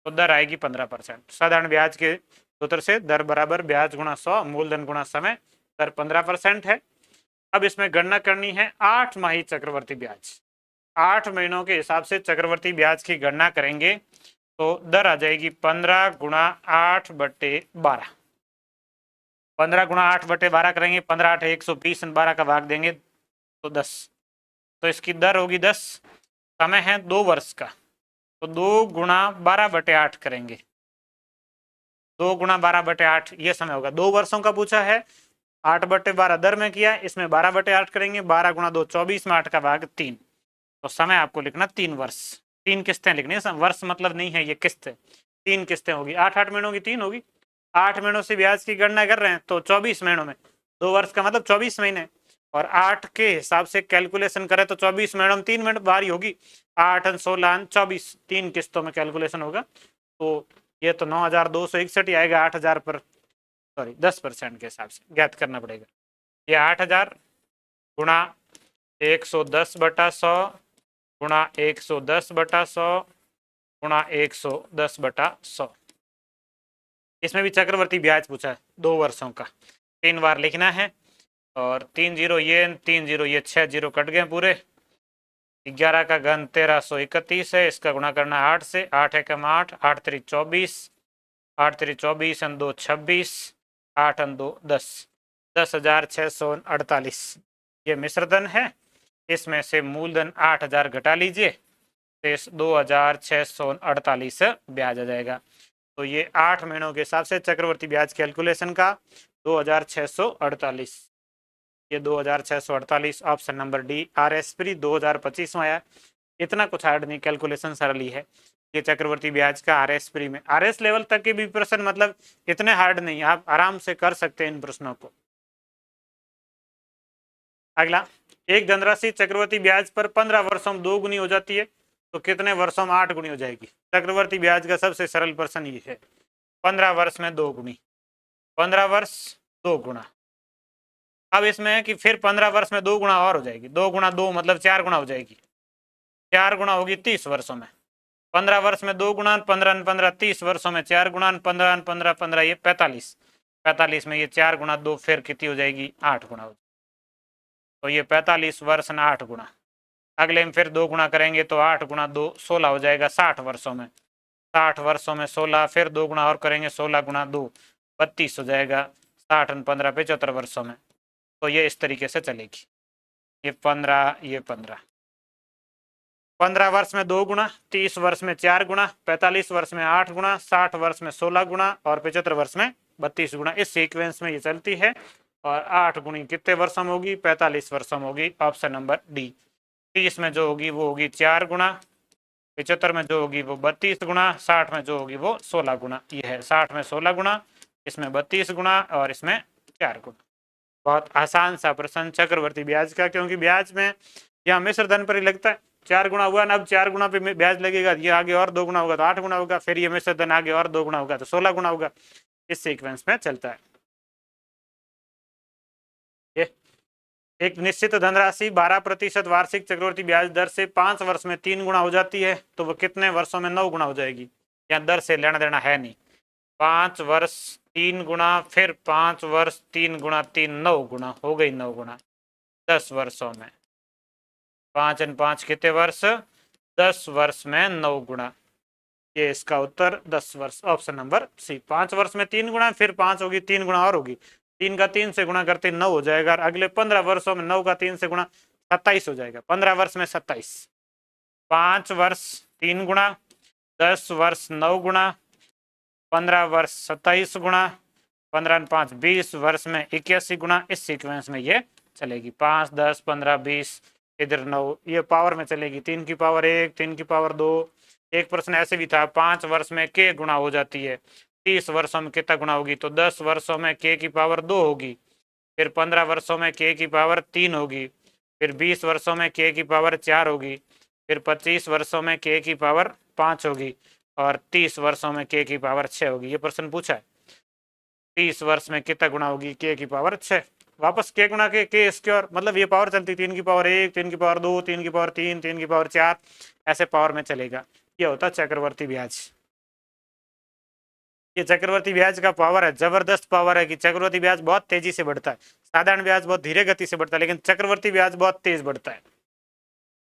तो दर आएगी 15%। साधारण ब्याज के सूत्र से दर बराबर ब्याज गुणा 100 मूलधन गुणा समय, दर 15% है। अब इसमें गणना करनी है 8 माही चक्रवर्ती ब्याज। 8 महीनों के हिसाब से चक्रवर्ती ब्याज की गणना करेंगे तो दर आ जाएगी 15 गुणा 8/12। 15 गुणा 8/12 करेंगे, 15 8 120, 12 का भाग देंगे तो 10, तो इसकी दर होगी 10। समय है 2 वर्ष का, तो 2 गुणा 12/8 करेंगे। 2 गुणा 12/8 ये समय होगा। 2 वर्षों का पूछा है, 8/12 दर में किया, इसमें 12/8 करेंगे। 12 गुणा 2 24 में 8 का भाग 3, तो समय आपको लिखना 3 वर्ष। 3 किस्तें लिखनी है, वर्ष मतलब नहीं है ये किस्त। 3 किस्तें होगी, 8 महीनों की 3 होगी। 8 महीनों से ब्याज की गणना कर रहे हैं तो 24 महीनों में, 2 वर्ष का मतलब 24 महीने, और 8 के हिसाब से कैलकुलेशन करें तो 24 महीनों में 3 मिनट बारी होगी। 8 16 24, 3 किस्तों में कैलकुलेशन होगा, तो ये तो 9261 ही आएगा 8000 पर, सॉरी 10% के हिसाब से ज्ञात करना पड़ेगा। ये 8000 गुणा 110/100 गुणा 110/100 गुणा 110/100। इसमें भी चक्रवर्ती ब्याज पूछा है 2 वर्षों का, 3 बार लिखना है। और 3 जीरो ये 3 जीरो ये 6 जीरो कट गए पूरे। 11 का घन 1331 है, इसका गुणा करना 8 से, 8 एकम 8, 8 3 24, 8 3 24 और 2 26, 8 और 2 10, 10,648 ये मिश्रधन है। इसमें से मूलधन 8000 घटा लीजिए, शेष 2648 ब्याज आ जाएगा। तो ये 8 महीनों के हिसाब से चक्रवर्ती ब्याज कैलकुलेशन का 2648, ये 2648 option number D. RS pre 2025 में आया। इतना कुछ हार्ड नहीं, कैलकुलेशन सरल ही है ये चक्रवर्ती ब्याज का। RS प्री में RS लेवल तक के भी प्रश्न मतलब इतने हार्ड नहीं, आप आराम से कर सकते हैं इन प्रश्नों को। अगला, एक धनराशि चक्रवर्ती ब्याज पर 15 वर्षों में 2 गुनी हो जाती है तो कितने वर्षों में 8 गुनी हो जाएगी। चक्रवर्ती ब्याज का सबसे सरल प्रश्न ये है। 15 वर्ष में 2 गुनी, 15 वर्ष 2 गुना। अब इसमें है कि फिर 15 वर्ष में 2 गुना और हो जाएगी, 2 गुना 2 मतलब 4 गुना हो जाएगी। 4 गुना होगी 30 वर्षों में। 15 वर्ष में 2 गुना, 15 15 30 वर्षों में 4 गुना, 15 15 15 ये 45, 45 में ये 4 गुना 2 फिर कितनी हो जाएगी 8 गुना हो जाएगी। तो ये 45 वर्ष ना 8 गुना। अगले में फिर 2 गुना करेंगे तो 8 गुना 2 16 हो जाएगा 60 वर्षों में। 60 वर्षों में 16, फिर 2 गुना और करेंगे 16 गुना 2 32 हो जाएगा। 60 और 15 75 वर्षों में। तो ये इस तरीके से चलेगी। ये 15 ये 15, 15 वर्ष में 2 गुना, 30 वर्ष में 4 गुना, 45 वर्ष में 8 गुना, 60 वर्ष में 16 गुना और 75 वर्ष में 32 गुना। इस सीक्वेंस में ये चलती है। और 8 गुनी कितने वर्षों में होगी 45 वर्षों में होगी, ऑप्शन नंबर डी। 30 में जो होगी वो होगी 4 गुना, 75 में जो होगी वो 32 गुना, 60 में जो होगी वो 16 गुना। ये है 60 में 16 गुना, इसमें 32 गुना और इसमें 4 गुना। बहुत आसान सा प्रश्न चक्रवर्ती ब्याज का, क्योंकि ब्याज में यहाँ मिश्र धन पर ही लगता है। 4 गुना हुआ ना, अब 4 गुना पे ब्याज लगेगा, ये आगे और 2 गुना होगा तो 8 गुना होगा, फिर ये मिश्र धन आगे और 2 गुना होगा तो 16 गुना होगा। इस सीक्वेंस में चलता है ये। एक निश्चित धनराशि 12% वार्षिक चक्रवर्ती ब्याज दर से 5 वर्ष में 3 गुना हो जाती है, तो वो कितने वर्षों में 9 गुना हो जाएगी? या दर से लेना देना है नहीं। 5 वर्ष 3 गुना, फिर 5 वर्ष 3 गुना, 3 9 गुना हो गई, 9 गुना 10 वर्षों में। 5 और 5 कितने वर्ष? 10 वर्ष में 9 गुना। ये इसका उत्तर 10 वर्ष, ऑप्शन नंबर सी। 5 वर्ष में 3 गुना, फिर 5 होगी, 3 गुना और होगी, 3 का 3 से गुना करते 9 हो जाएगा, और अगले 15 वर्षों में 9 का 3 से गुना 27 हो जाएगा। 15 वर्ष में 27। 5 वर्ष 3 गुना, 10 वर्ष 9 गुना, 15 वर्ष 27 गुना, 15 और 5 20 वर्ष में 81 गुना। इस सीक्वेंस में ये चलेगी। 5 10 15 20, इधर 9, ये पावर में चलेगी। 3 की पावर 1, 3 की पावर 2। एक प्रश्न ऐसे भी था, 5 वर्ष में के गुना हो जाती है, 30 वर्षों में कितना गुना होगी? तो 10 वर्षों में के की पावर 2 होगी, फिर 15 वर्षों में के की पावर 3 होगी, फिर 20 वर्षों में के की पावर 4 होगी, फिर 25 वर्षों में के की पावर 5 होगी, और 30 वर्षों में के की पावर 6 होगी। ये प्रश्न पूछा है। 30 वर्ष में कितना गुना होगी के की पावर 6? वापस के गुना के स्क्वायर, मतलब ये पावर चलती 3 की पावर 1, 3 की पावर 2, 3 की पावर 3, 3 की पावर 4, ऐसे पावर में चलेगा। ये होता चक्रवर्ती ब्याज। ये चक्रवर्ती ब्याज का पावर है, जबरदस्त पावर है कि चक्रवर्ती ब्याज बहुत तेजी से बढ़ता है। साधारण ब्याज बहुत धीरे गति से बढ़ता है, लेकिन चक्रवर्ती ब्याज बहुत तेज बढ़ता है।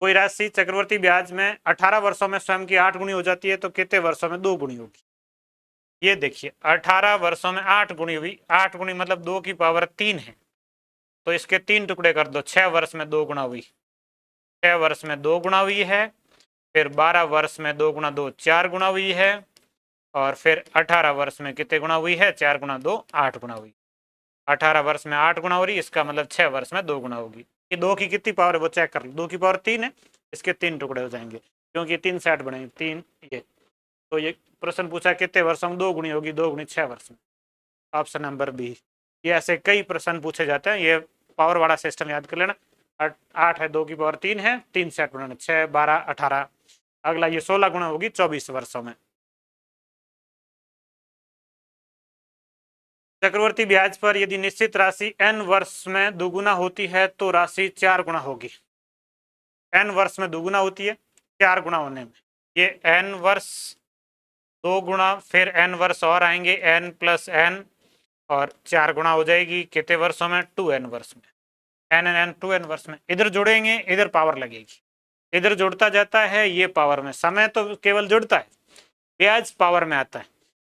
कोई राशि चक्रवर्ती ब्याज में 18 वर्षों में स्वयं की 8 गुनी हो जाती है, तो कितने वर्षों में 2 गुनी होगी? ये देखिए, 18 वर्षों में 8 गुनी हुई। 8 गुनी मतलब 2 की पावर 3 है, तो इसके 3 टुकड़े कर दो। 6 वर्ष में 2 गुना हुई। 6 वर्ष में 2 गुना हुई है, फिर 12 वर्ष में 2 गुना 2 4 गुना हुई है, और फिर 18 वर्ष में कितने गुना हुई है? 4 गुना 2 8 गुना हुई। 18 वर्ष में 8 गुना हो रही है, इसका मतलब 6 वर्ष में 2 गुना होगी। ये 2 की कितनी पावर है वो चेक कर लो। 2 की पावर 3 है, इसके 3 टुकड़े हो जाएंगे, क्योंकि 3 से 8 बनेंगे, 3 ये। तो ये प्रश्न पूछा कितने वर्षों में 2 गुनी होगी? 2 गुनी 6 वर्ष में, ऑप्शन नंबर बी। ये ऐसे कई प्रश्न पूछे जाते हैं, ये पावर वाला सिस्टम याद कर लेना। 8 है, 2 की पावर 3 है, 3 से 8 बनाना, 6 12 18। अगला ये 16 गुना होगी 24 वर्षों में। चक्रवर्ती ब्याज पर यदि निश्चित राशि n वर्ष में दोगुना होती है, तो राशि 4 गुना होगी। n वर्ष में दोगुना होती है, 4 गुना होने में ये n वर्ष 2 गुना, फिर n वर्ष और आएंगे, n प्लस n, और 4 गुना हो जाएगी कितने वर्षों में? 2n वर्ष में। n n 2n वर्ष में। इधर जुड़ेंगे, इधर पावर लगेगी, इधर जुड़ता जाता है, ये पावर में। समय तो केवल जुड़ता है, ब्याज पावर में आता है।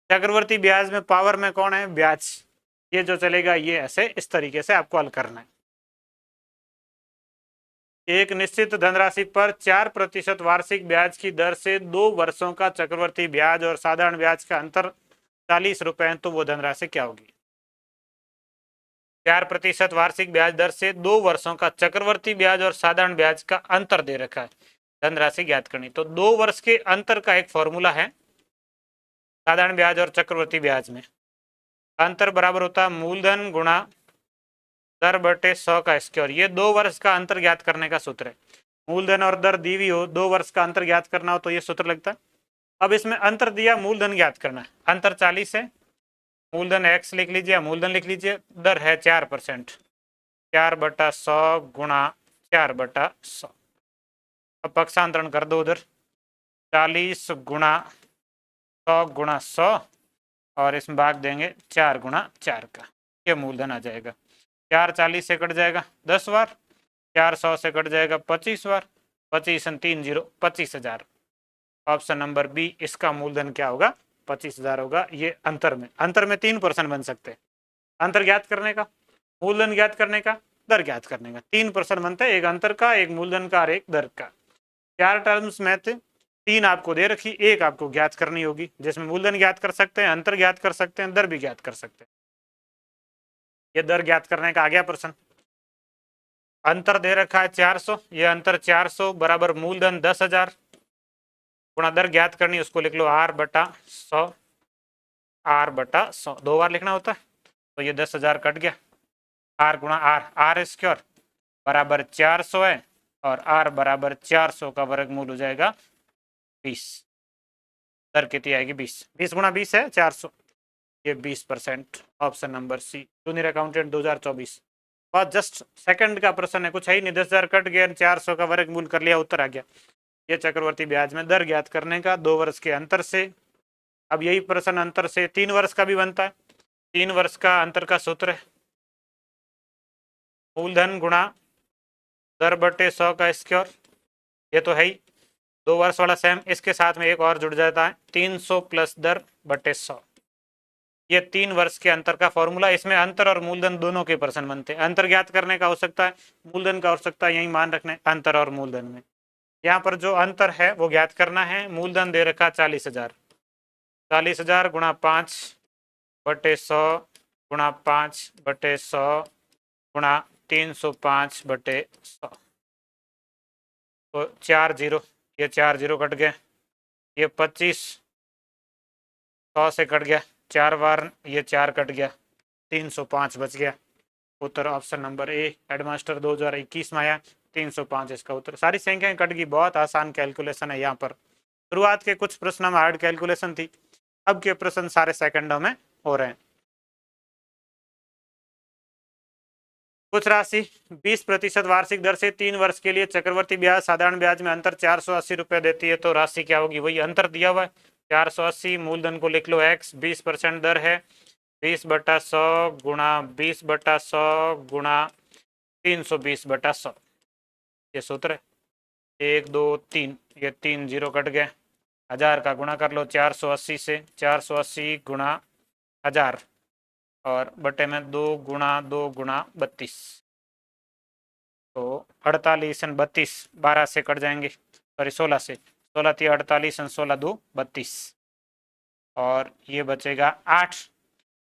चक्रवर्ती ब्याज में पावर में कौन है? ब्याज। ये जो चलेगा ये ऐसे इस तरीके से आपको हल करना है। एक निश्चित धनराशि पर 4% वार्षिक ब्याज की दर से 2 वर्षों का चक्रवर्ती ब्याज और साधारण ब्याज का अंतर 40 रुपए, तो वो धनराशि क्या होगी? 4% वार्षिक ब्याज दर से 2 वर्षों का चक्रवर्ती ब्याज और साधारण ब्याज का अंतर दे रखा है, धनराशि ज्ञात करनी। तो 2 वर्ष के अंतर का एक फॉर्मूला है साधारण ब्याज और चक्रवर्ती ब्याज में। अंतर बराबर होता है मूलधन गुणा दर बटे 100 का स्क्वायर। ये 2 वर्ष का अंतर ज्ञात करने का सूत्र है। मूलधन और दर दी हुई हो, 2 वर्ष का अंतर ज्ञात करना हो, तो ये सूत्र लगता है। अब इसमें अंतर दिया, मूलधन ज्ञात करना है। अंतर 40 है, मूलधन x लिख लीजिए, मूलधन लिख लीजिए, दर है 4%, 4/100 गुणा 4/100। अब पक्षांतरण कर दो उधर, 40 गुणा 100 गुणा 100, और इसमें भाग देंगे 4 गुणा 4 का, ये मूलधन आ जाएगा। 4 40 से कट जाएगा 10 बार, 4 100 से कट जाएगा 25 बार, 25 3 0 25,000। ऑप्शन नंबर बी, इसका मूलधन क्या होगा? 25,000 होगा। ये अंतर में 3% बन सकते हैं। अंतर ज्ञात करने का, मूलधन ज्ञात करने का, दर ज्ञात करने का, 3% बनता है, एक अंतर का, एक मूलधन का और एक दर का। 4 टर्म्स में थे, 3 आपको दे रखी, एक आपको ज्ञात करनी होगी, जिसमें मूलधन ज्ञात कर सकते हैं, अंतर ज्ञात कर सकते हैं, दर भी ज्ञात कर सकते हैं। ये दर ज्ञात करने का आ गया प्रश्न। अंतर दे रखा है 400, ये अंतर 400 बराबर मूलधन 10,000 गुणा दर ज्ञात करनी, उसको लिख लो r/100, r/100 2 बार लिखना होता है, तो ये 10,000 कट गया, r गुणा r स्क्वायर बराबर 400 है, और r बराबर 400 का वर्गमूल हो जाएगा 20। दर कितनी आएगी? 20। 20 गुणा 20 है 400, ये 20%। Option number C, junior accountant 2024। बस जस्ट सेकंड का प्रश्न है, कुछ है ही नहीं। 10,000 कट गया, 400 का वर्गमूल कर लिया, उत्तर आ गया। ये चक्रवर्ती ब्याज में दर ज्ञात करने का 2 वर्ष के अंतर से। अब यही प्रश्न अंतर से 3 वर्ष का भी बनता है। 3 वर्ष का अंतर का सूत्र है मूलधन गुणा दर बटे 100 का स्क्वायर। ये तो है ही। 2 वर्ष वाला सेम, इसके साथ में एक और जुड़ जाता है 300 प्लस दर बटे 100। ये 3 वर्ष के अंतर का फॉर्मूला। इसमें अंतर और मूलधन दोनों के प्रश्न बनते हैं। अंतर ज्ञात करने का हो सकता है, मूलधन का हो सकता है, यही मान रखना है अंतर और मूलधन में। यहाँ पर जो अंतर है वो ज्ञात करना है। मूलधन दे रखा 40,000, 40,000 गुणा 5 बटे 100 गुणा 5 बटे 100 गुणा 305 बटे 100। तो 4 जीरो, ये 4 जीरो कट गए, ये 25 100 से कट गया, 4 बार ये 4 कट गया, 305 बच गया। उत्तर ऑप्शन नंबर ए हेडमास्टर 2021 में आया 305 इसका उत्तर। सारी संख्याएं कट गई। बहुत आसान कैलकुलेशन है यहाँ पर। शुरुआत के कुछ प्रश्नों में हार्ड कैलकुलेशन थी, अब के प्रश्न सारे सेकंडों में हो रहे हैं। कुछ राशि 20% वार्षिक दर से 3 वर्ष के लिए चक्रवर्ती ब्याज साधारण ब्याज में अंतर 480 रुपए देती है, तो राशि क्या होगी? वही अंतर दिया हुआ है 480। मूलधन को लिख लो x, 20% दर है 20/100 गुणा 20/100 गुणा 320/100। ये सूत्र है। 1 2 3, ये 3 जीरो कट गए। 1000 का गुणा कर लो 480 से, 480 गुणा 1000 और बटे में 2 गुणा 2 गुणा 32। तो 48 और 32 12 से कट जाएंगे, सॉरी 16 से। 16 थी 48 और 16 2 32 और ये बचेगा 8।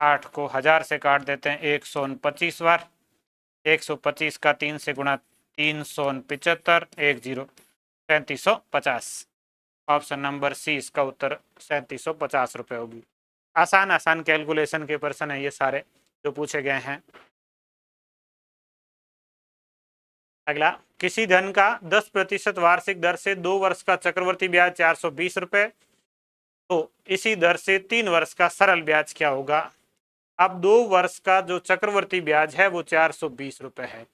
8 को 1000 से काट देते हैं 125 बार। 125 का 3 से गुणा 375, 1 जीरो 3750। ऑप्शन नंबर सी इसका उत्तर 3750 रुपये होगी। आसान आसान कैलकुलेशन के प्रश्न है ये सारे जो पूछे गए हैं। अगला, किसी धन का 10% वार्षिक दर से 2 वर्ष का चक्रवर्ती ब्याज 420 रुपये, तो इसी दर से 3 वर्ष का सरल ब्याज क्या होगा? अब 2 वर्ष का जो चक्रवर्ती ब्याज है वो 420 रुपये है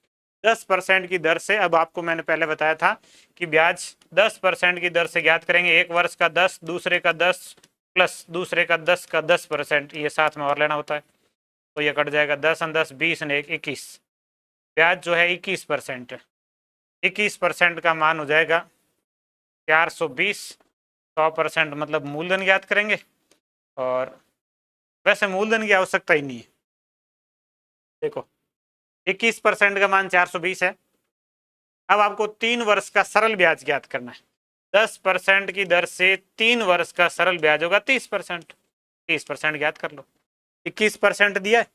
10% की दर से। अब आपको मैंने पहले बताया था कि ब्याज 10% की दर से ज्ञात करेंगे। एक वर्ष का 10, दूसरे का 10 प्लस दूसरे का 10 का 10%, ये साथ में और लेना होता है। तो ये कट जाएगा 10 और 10 20 और 1 21। ब्याज जो है 21% है। 21% का मान हो जाएगा 420। 100% मतलब मूलधन ज्ञात करेंगे, और वैसे मूलधन की आवश्यकता ही नहीं है। देखो 21% का मान 420 है। अब आपको 3 वर्ष का सरल ब्याज ज्ञात करना है। 10% की दर से 3 वर्ष का सरल ब्याज होगा 30%। 30% ज्ञात कर लो। 21% दिया है,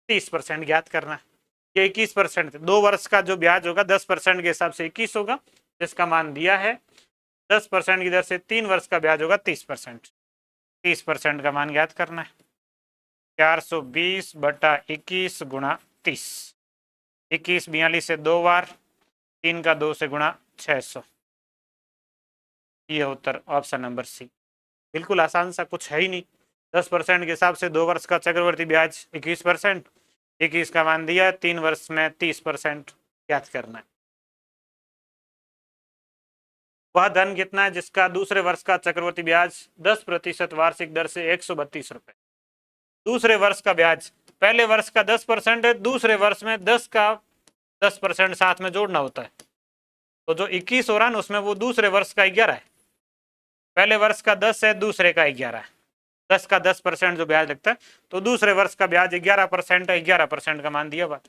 30% ज्ञात करना है। ये 21%, 2 वर्ष का जो ब्याज होगा 10% के हिसाब से 21 होगा, जिसका मान दिया है। 10% की दर से 3 वर्ष का ब्याज होगा 30%। 30% का मान ज्ञात करना है। 420/21 गुणा 30। 21 42 से 2 बार, 3 का 2 से गुणा 600। ये उत्तर ऑप्शन नंबर सी। बिल्कुल आसान सा, कुछ है ही नहीं। 10% के हिसाब से 2 वर्ष का चक्रवर्ती ब्याज 21%, 21 का मान दिया, 3 वर्ष में 30% ज्ञात करना है। वह धन कितना है जिसका दूसरे वर्ष का चक्रवर्ती ब्याज 10% वार्षिक दर से 132 रुपए। दूसरे वर्ष का ब्याज पहले वर्ष का 10% है, दूसरे वर्ष में 10 का 10% साथ में जोड़ना होता है। तो जो 21 हो रहा है ना उसमें वो दूसरे वर्ष का 11 है। पहले वर्ष का 10 है, दूसरे का 11 है। 10 का 10% जो ब्याज लगता है, तो दूसरे वर्ष का ब्याज 11% है। 11% का मान दिया हुआ,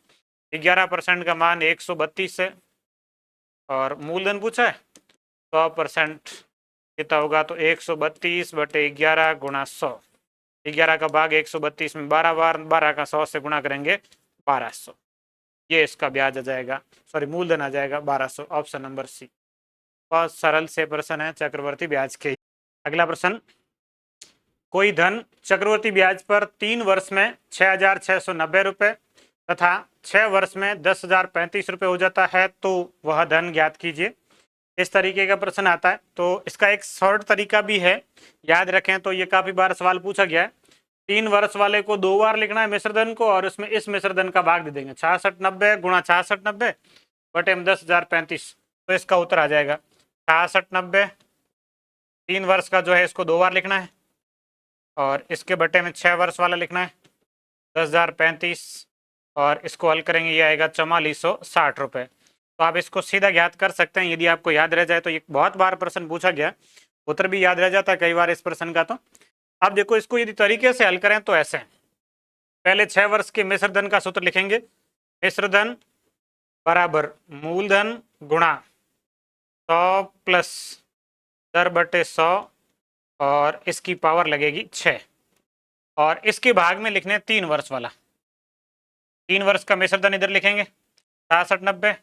11% का मान 132 है। और मूलधन पूछा है 100% कितना होगा, तो 132/11 गुणा 100। 11 का भाग 132 में 12 बार, 12 का 100 से गुणा करेंगे 1200। ये इसका ब्याज आ जाएगा, सॉरी मूलधन आ जाएगा 1200। Option number C. बहुत सरल से प्रश्न है चक्रवर्ती ब्याज के। अगला प्रश्न, कोई धन चक्रवर्ती ब्याज पर 3 वर्ष में 6,690 रुपये तथा 6 वर्ष में 10,035 रुपये हो जाता है, तो वह धन ज्ञात कीजिए। इस तरीके का प्रश्न आता है। तो इसका एक शॉर्ट तरीका भी है, याद रखें तो ये काफ़ी बार सवाल पूछा गया है। 3 वर्ष वाले को 2 बार लिखना है मिश्र धन को, और उसमें इस मिश्र धन का भाग दे देंगे 6690 गुणा 6690 बटे में 10,035। तो इसका उत्तर आ जाएगा 6690। 3 वर्ष का जो है इसको 2 बार लिखना है, और इसके बटे में 6 वर्ष वाला लिखना है 10,035, और इसको हल करेंगे ये आएगा 4460 रुपये। तो आप इसको सीधा ज्ञात कर सकते हैं, यदि आपको याद रह जाए तो। ये बहुत बार प्रश्न पूछा गया, उत्तर भी याद रह जाता है कई बार इस प्रश्न का। तो अब देखो, इसको यदि तरीके से हल करें तो ऐसे, पहले 6 वर्ष के मिश्र धन का सूत्र लिखेंगे। मिश्र धन बराबर मूलधन गुणा 100 प्लस 10/100, और इसकी पावर लगेगी 6, और इसके भाग में लिखने 3 वर्ष वाला। 3 वर्ष का मिश्र धन इधर लिखेंगे 6690,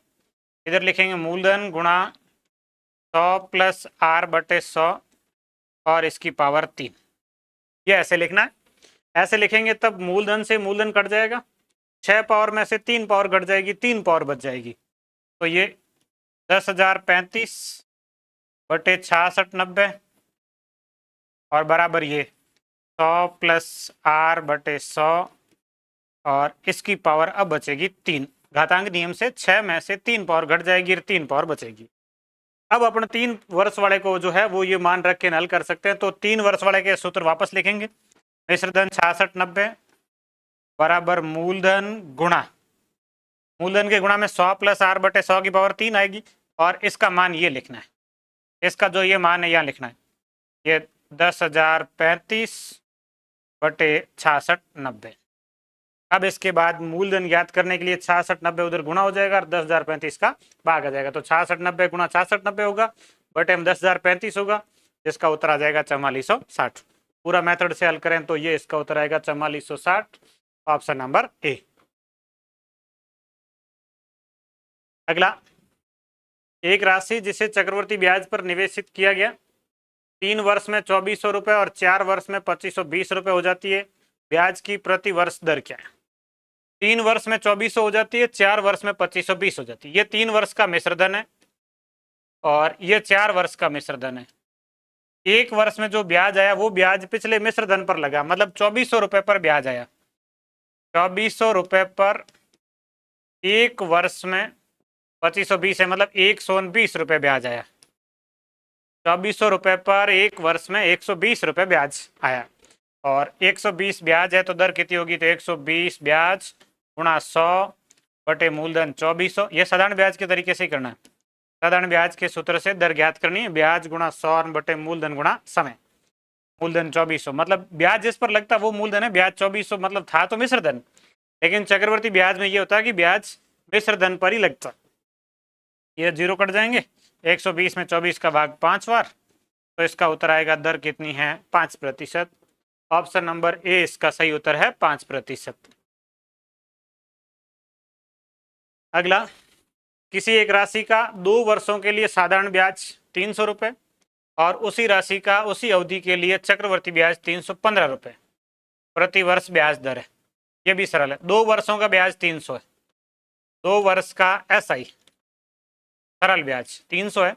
इधर लिखेंगे मूलधन गुणा 100 प्लस r/100, और इसकी पावर 3। ये ऐसे लिखना है। ऐसे लिखेंगे तब मूलधन से मूलधन कट जाएगा, 6 पावर में से 3 पावर कट जाएगी, 3 पावर बच जाएगी। तो ये 10,035 बटे 6690, और बराबर ये 100 प्लस r/100, और इसकी पावर अब बचेगी 3। घातांक नियम से 6 में से 3 पावर घट जाएगी, 3 पावर बचेगी। अब अपन 3 वर्ष वाले को जो है वो ये मान रख के हल कर सकते हैं। तो 3 वर्ष वाले के सूत्र वापस लिखेंगे। मिश्र धन 6690 बराबर मूलधन गुणा, मूलधन के गुणा में 100 प्लस r/100 की पावर 3 आएगी, और इसका मान ये लिखना है। इसका जो ये मान है यहाँ लिखना है, ये 10,035 बटे 6690। अब इसके बाद मूलधन ज्ञात करने के लिए 6690 उधर गुणा हो जाएगा, और 10,035 का भाग आ जाएगा। तो 6690 गुणा 6690 होगा, बटे में 10,035 होगा, जिसका उत्तर आ जाएगा 4460। पूरा मेथड से हल करें तो ये इसका उत्तर आएगा 4460, ऑप्शन नंबर ए। अगला, एक राशि जिसे चक्रवर्ती ब्याज पर निवेशित किया गया 3 वर्ष में 2400 रुपये और 4 वर्ष में 2520 रुपये हो जाती है। ब्याज की प्रति वर्ष दर क्या है? 3 वर्ष में 2400 हो जाती है, 4 वर्ष में 2520 हो जाती है। ये 3 वर्ष का मिश्र धन है, और ये 4 वर्ष का मिश्र धन है। 1 वर्ष में जो ब्याज आया वो ब्याज पिछले मिश्र धन पर लगा, मतलब 2400 रुपये पर ब्याज आया। 2400 रुपये पर 1 वर्ष में 2520 है, मतलब 120 रुपये ब्याज आया। 2400 रुपये पर 1 वर्ष में 120 रुपये ब्याज आया, और 120 ब्याज है तो दर कितनी होगी? तो 120 ब्याज गुणा 100 बटे मूलधन 2400। ये साधारण ब्याज के तरीके से ही करना है। साधारण ब्याज के सूत्र से दर ज्ञात करनी है, ब्याज गुणा 100 बटे मूलधन गुणा समय। मूलधन 2400, मतलब ब्याज जिस पर लगता है वो मूलधन है। ब्याज 2400 मतलब था तो मिश्र धन, लेकिन चक्रवर्ती ब्याज में ये होता है कि ब्याज मिश्र धन पर ही लगता। ये 0 कट जाएंगे, 120 में 24 का भाग 5 बार, तो इसका उत्तर आएगा दर कितनी है? 5%। ऑप्शन नंबर ए इसका सही उत्तर है 5%। अगला, किसी एक राशि का 2 वर्षों के लिए साधारण ब्याज 300 रुपये, और उसी राशि का उसी अवधि के लिए चक्रवर्ती ब्याज 315 रुपये प्रति वर्ष ब्याज दर है। ये भी सरल है। 2 वर्षों का ब्याज 300 है, 2 वर्ष का SI सरल ब्याज 300 है,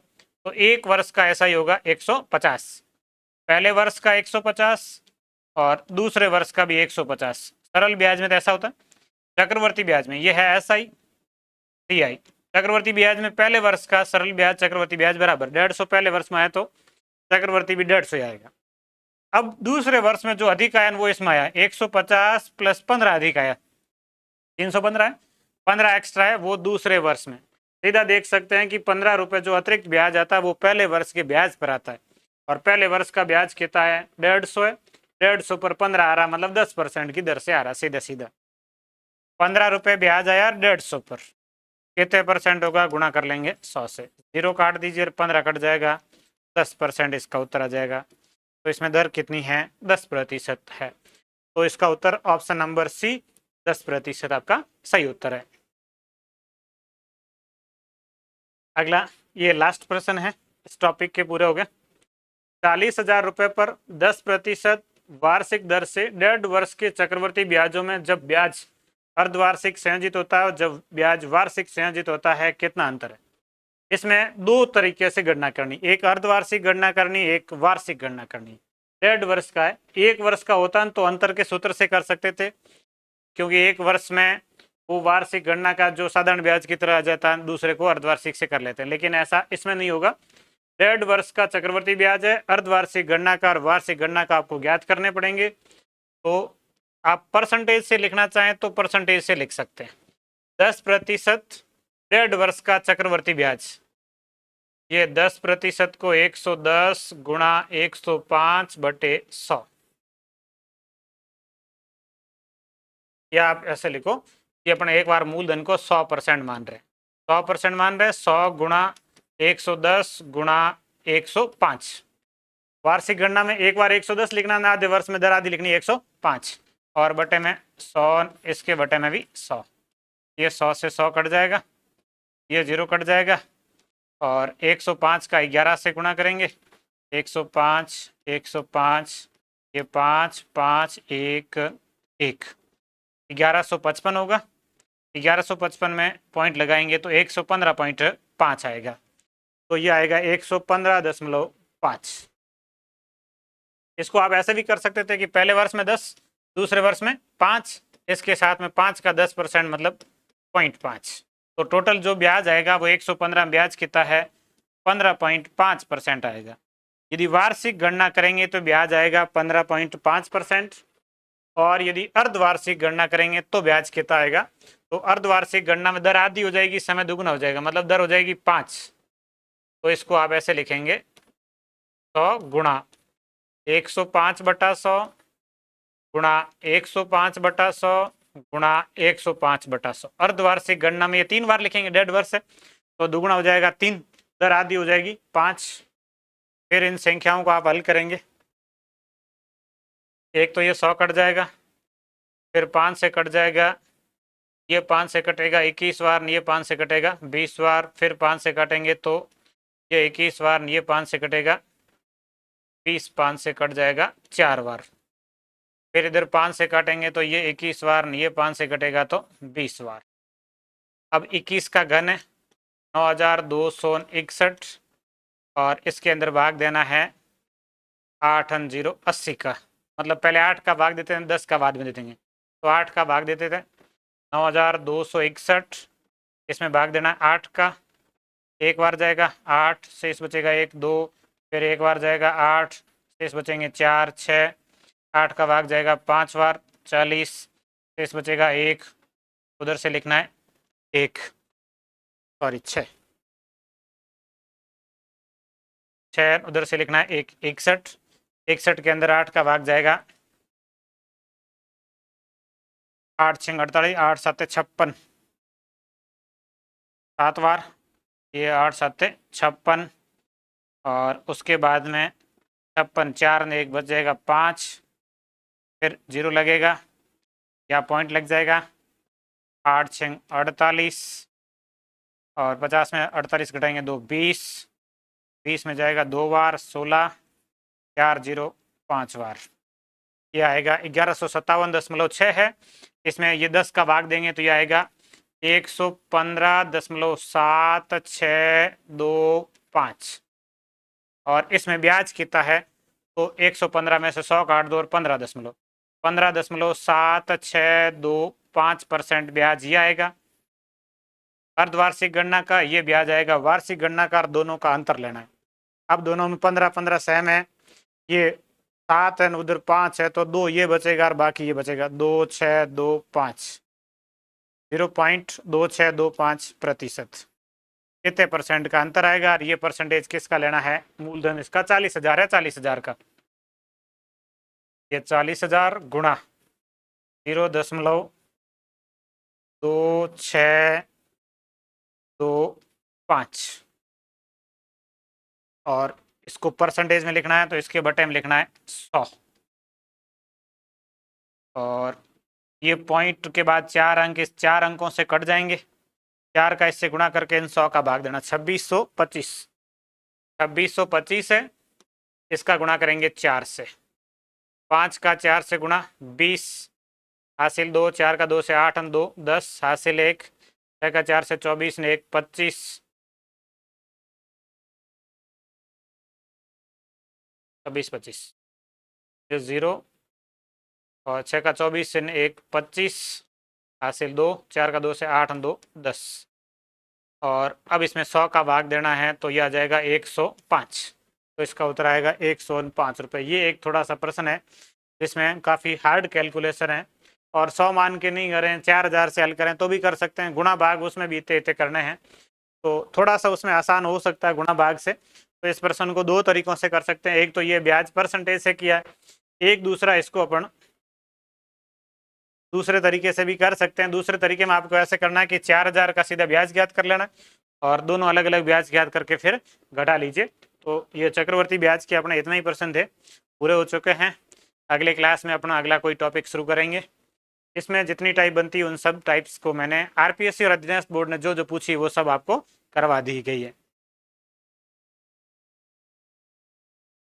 तो 1 वर्ष का SI होगा 150। पहले वर्ष का 150 और दूसरे वर्ष का भी 150। सरल ब्याज में तो ऐसा होता है। चक्रवर्ती ब्याज में ये है SI CI। चक्रवर्ती ब्याज में पहले वर्ष का सरल ब्याज चक्रवर्ती ब्याज बराबर 150 पहले वर्ष में आया तो चक्रवर्ती भी 150 आएगा। अब दूसरे वर्ष में जो अधिक आया वो इसमें आया 150 प्लस 15 अधिक आया 315 है, 15 एक्स्ट्रा है वो दूसरे वर्ष में। सीधा देख सकते हैं कि 15 रुपये जो अतिरिक्त ब्याज आता है वो पहले वर्ष के ब्याज पर आता है, और पहले वर्ष का ब्याज कितना है? 150 है। 150 पर 15 आ रहा, मतलब 10% की दर से आ रहा। सीधा सीधा 15 रुपये ब्याज आया 150 पर, कितने परसेंट होगा? गुणा कर लेंगे 100 से। 0 काट दीजिए, 15 कट जाएगा, 10% इसका उत्तर आ जाएगा। तो इसमें दर कितनी है? 10% है। तो इसका उत्तर ऑप्शन नंबर सी 10% आपका सही उत्तर है। अगला, ये लास्ट प्रश्न है इस टॉपिक के, पूरे हो गए। 40,000 रुपये पर 10% वार्षिक दर से 1.5 वर्ष के चक्रवर्ती ब्याजों में जब ब्याज अर्धवार्षिक संयोजित होता है और जब ब्याज वार्षिक संयोजित होता है, कितना अंतर है? इसमें 2 तरीके से गणना करनी, एक अर्धवार्षिक गणना करनी, एक वार्षिक गणना करनी। 1.5 वर्ष का है। 1 वर्ष का होता तो अंतर के सूत्र से कर सकते थे, क्योंकि 1 वर्ष में वो वार्षिक गणना का जो साधारण ब्याज की तरह आ जाता है, दूसरे को अर्धवार्षिक से कर लेते हैं, लेकिन ऐसा इसमें नहीं होगा। 1.5 वर्ष का चक्रवर्ती ब्याज है, अर्धवार्षिक गणना का और वार्षिक गणना का आपको ज्ञात करने पड़ेंगे। तो आप परसेंटेज से लिखना चाहें तो परसेंटेज से लिख सकते हैं। 10% 1.5 वर्ष का चक्रवर्ती ब्याज, ये 10% को 110 गुणा 105/100, या आप ऐसे लिखो कि अपने एक बार मूलधन को 100% मान रहे हैं, 100% मान रहे हैं, 100 गुणा 110 गुणा 105। वार्षिक गणना में एक बार 110 लिखना ना, आधे वर्ष में दर आधी लिखनी 105, और बटे में 100, इसके बटे में भी 100। ये 100 से 100 कट जाएगा, ये 0 कट जाएगा, और 105 का 11 से गुणा करेंगे, 105 105, ये 5 5 1 1, 1155 होगा। 1155 में पॉइंट लगाएंगे तो 115.5 आएगा, तो ये आएगा 115.5। इसको आप ऐसे भी कर सकते थे कि पहले वर्ष में 10, दूसरे वर्ष में 5, इसके साथ में 5 का 10% मतलब 0.5, तो टोटल जो ब्याज आएगा वो 115 ब्याज कितना है, 15.5% आएगा। यदि वार्षिक गणना करेंगे तो ब्याज आएगा 15.5%, और यदि अर्धवार्षिक गणना करेंगे तो ब्याज कितना आएगा, तो अर्धवार्षिक गणना में दर आधी हो जाएगी, समय दुगुना हो जाएगा, मतलब दर हो जाएगी 5। तो इसको आप ऐसे लिखेंगे 100 गुणा 105/100 गुणा 105/100 गुणा 105/100। अर्धवार्षिक गणना में ये 3 बार लिखेंगे, 1.5 वर्ष है तो दुगुना हो जाएगा 3, दर आधी हो जाएगी 5। फिर इन संख्याओं को आप हल करेंगे, एक तो ये 100 कट जाएगा, फिर 5 से कट जाएगा, ये 5 से कटेगा 21 बार, ये 5 से कटेगा 20 बार, फिर 5 से काटेंगे तो ये 21 बार, ये 5 से कटेगा 20, 5 से कट जाएगा 4 बार, फिर इधर 5 से काटेंगे तो ये 21 बार, ये 5 से कटेगा तो 20 बार। अब 21 का घन है 9261, और इसके अंदर भाग देना है 8 0 80 का, मतलब पहले 8 का भाग देते हैं, 10 का बाद में देते हैं, तो 8 का भाग देते थे 9261, इसमें भाग देना 8 का, एक बार जाएगा 8, शेष बचेगा 1 2, फिर एक बार जाएगा 8, शेष बचेंगे 4 6, 8 का भाग जाएगा 5 बार 40, शेष बचेगा 1, उधर से लिखना है 1, सॉरी 6, उधर से लिखना है 1, 61, 61 के अंदर 8 का भाग जाएगा 8 6 48, 8 7 56, 7 बार, ये 8 7 56, और उसके बाद में 56, 4 ने 1 बच जाएगा 5, फिर 0 लगेगा या पॉइंट लग जाएगा, 8 6 48, और 50 में 48 घटाएंगे 2 20, 20 में जाएगा 2 बार 16, 4 0 5 बार, ये आएगा 1157.6 है। इसमें ये 10 का भाग देंगे तो ये आएगा 115.7625, और इसमें ब्याज कितना है, तो 115 में से 100 काट दो और 15.76225% ब्याज ये आएगा। अर्धवार्षिक गणना का ये ब्याज आएगा, वार्षिक गणना का दोनों का अंतर लेना है। अब दोनों में 15 सहम है, ये 7 है उधर 5 है, तो 2 ये बचेगा और बाकी ये बचेगा 2625, 0.2625%, कितने परसेंट का अंतर आएगा, और ये परसेंटेज किसका लेना है, मूलधन इसका 40,000 है, 40,000 का, ये 40,000 गुणा 0.2625, और इसको परसेंटेज में लिखना है तो इसके बटे में लिखना है 100, और ये पॉइंट के बाद 4 अंक इस 4 अंकों से कट जाएंगे, 4 का इससे गुणा करके इन 100 का भाग देना, 2625, 2625 है, इसका गुणा करेंगे 4 से, 5 का 4 से गुणा 20, हासिल 2, 4 का 2 से 8 2 10, हासिल 1, 6 का 4 से 24 ने 1 25, 26 25, ये 0 और 6 का 24 से 1 25 हासिल 2, 4 का 2 से 8 2 10 और अब इसमें 100 का भाग देना है तो ये आ जाएगा 105। तो इसका उत्तर आएगा 105 रुपये। ये एक थोड़ा सा प्रश्न है जिसमें काफ़ी हार्ड कैलकुलेशन है और 100 मान के नहीं करें, 4000 से हल करें तो भी कर सकते हैं, गुणा भाग उसमें भी इतने इतने करने हैं तो थोड़ा सा उसमें आसान हो सकता है गुणा भाग से। तो इस प्रश्न को दो तरीकों से कर सकते हैं, एक तो ये ब्याज परसेंटेज से किया है, एक दूसरा इसको अपन दूसरे तरीके से भी कर सकते हैं। दूसरे तरीके में आपको ऐसे करना है कि 4000 का सीधा ब्याज ज्ञात कर लेना और दोनों अलग अलग ब्याज ज्ञात करके फिर घटा लीजिए। तो ये चक्रवर्ती ब्याज के अपने इतना ही परसेंट थे, पूरे हो चुके हैं। अगले क्लास में अपना अगला कोई टॉपिक शुरू करेंगे। इसमें जितनी टाइप बनती है उन सब टाइप्स को मैंने आरपीएससी और अध्ययन बोर्ड ने जो जो पूछी वो सब आपको करवा दी गई है।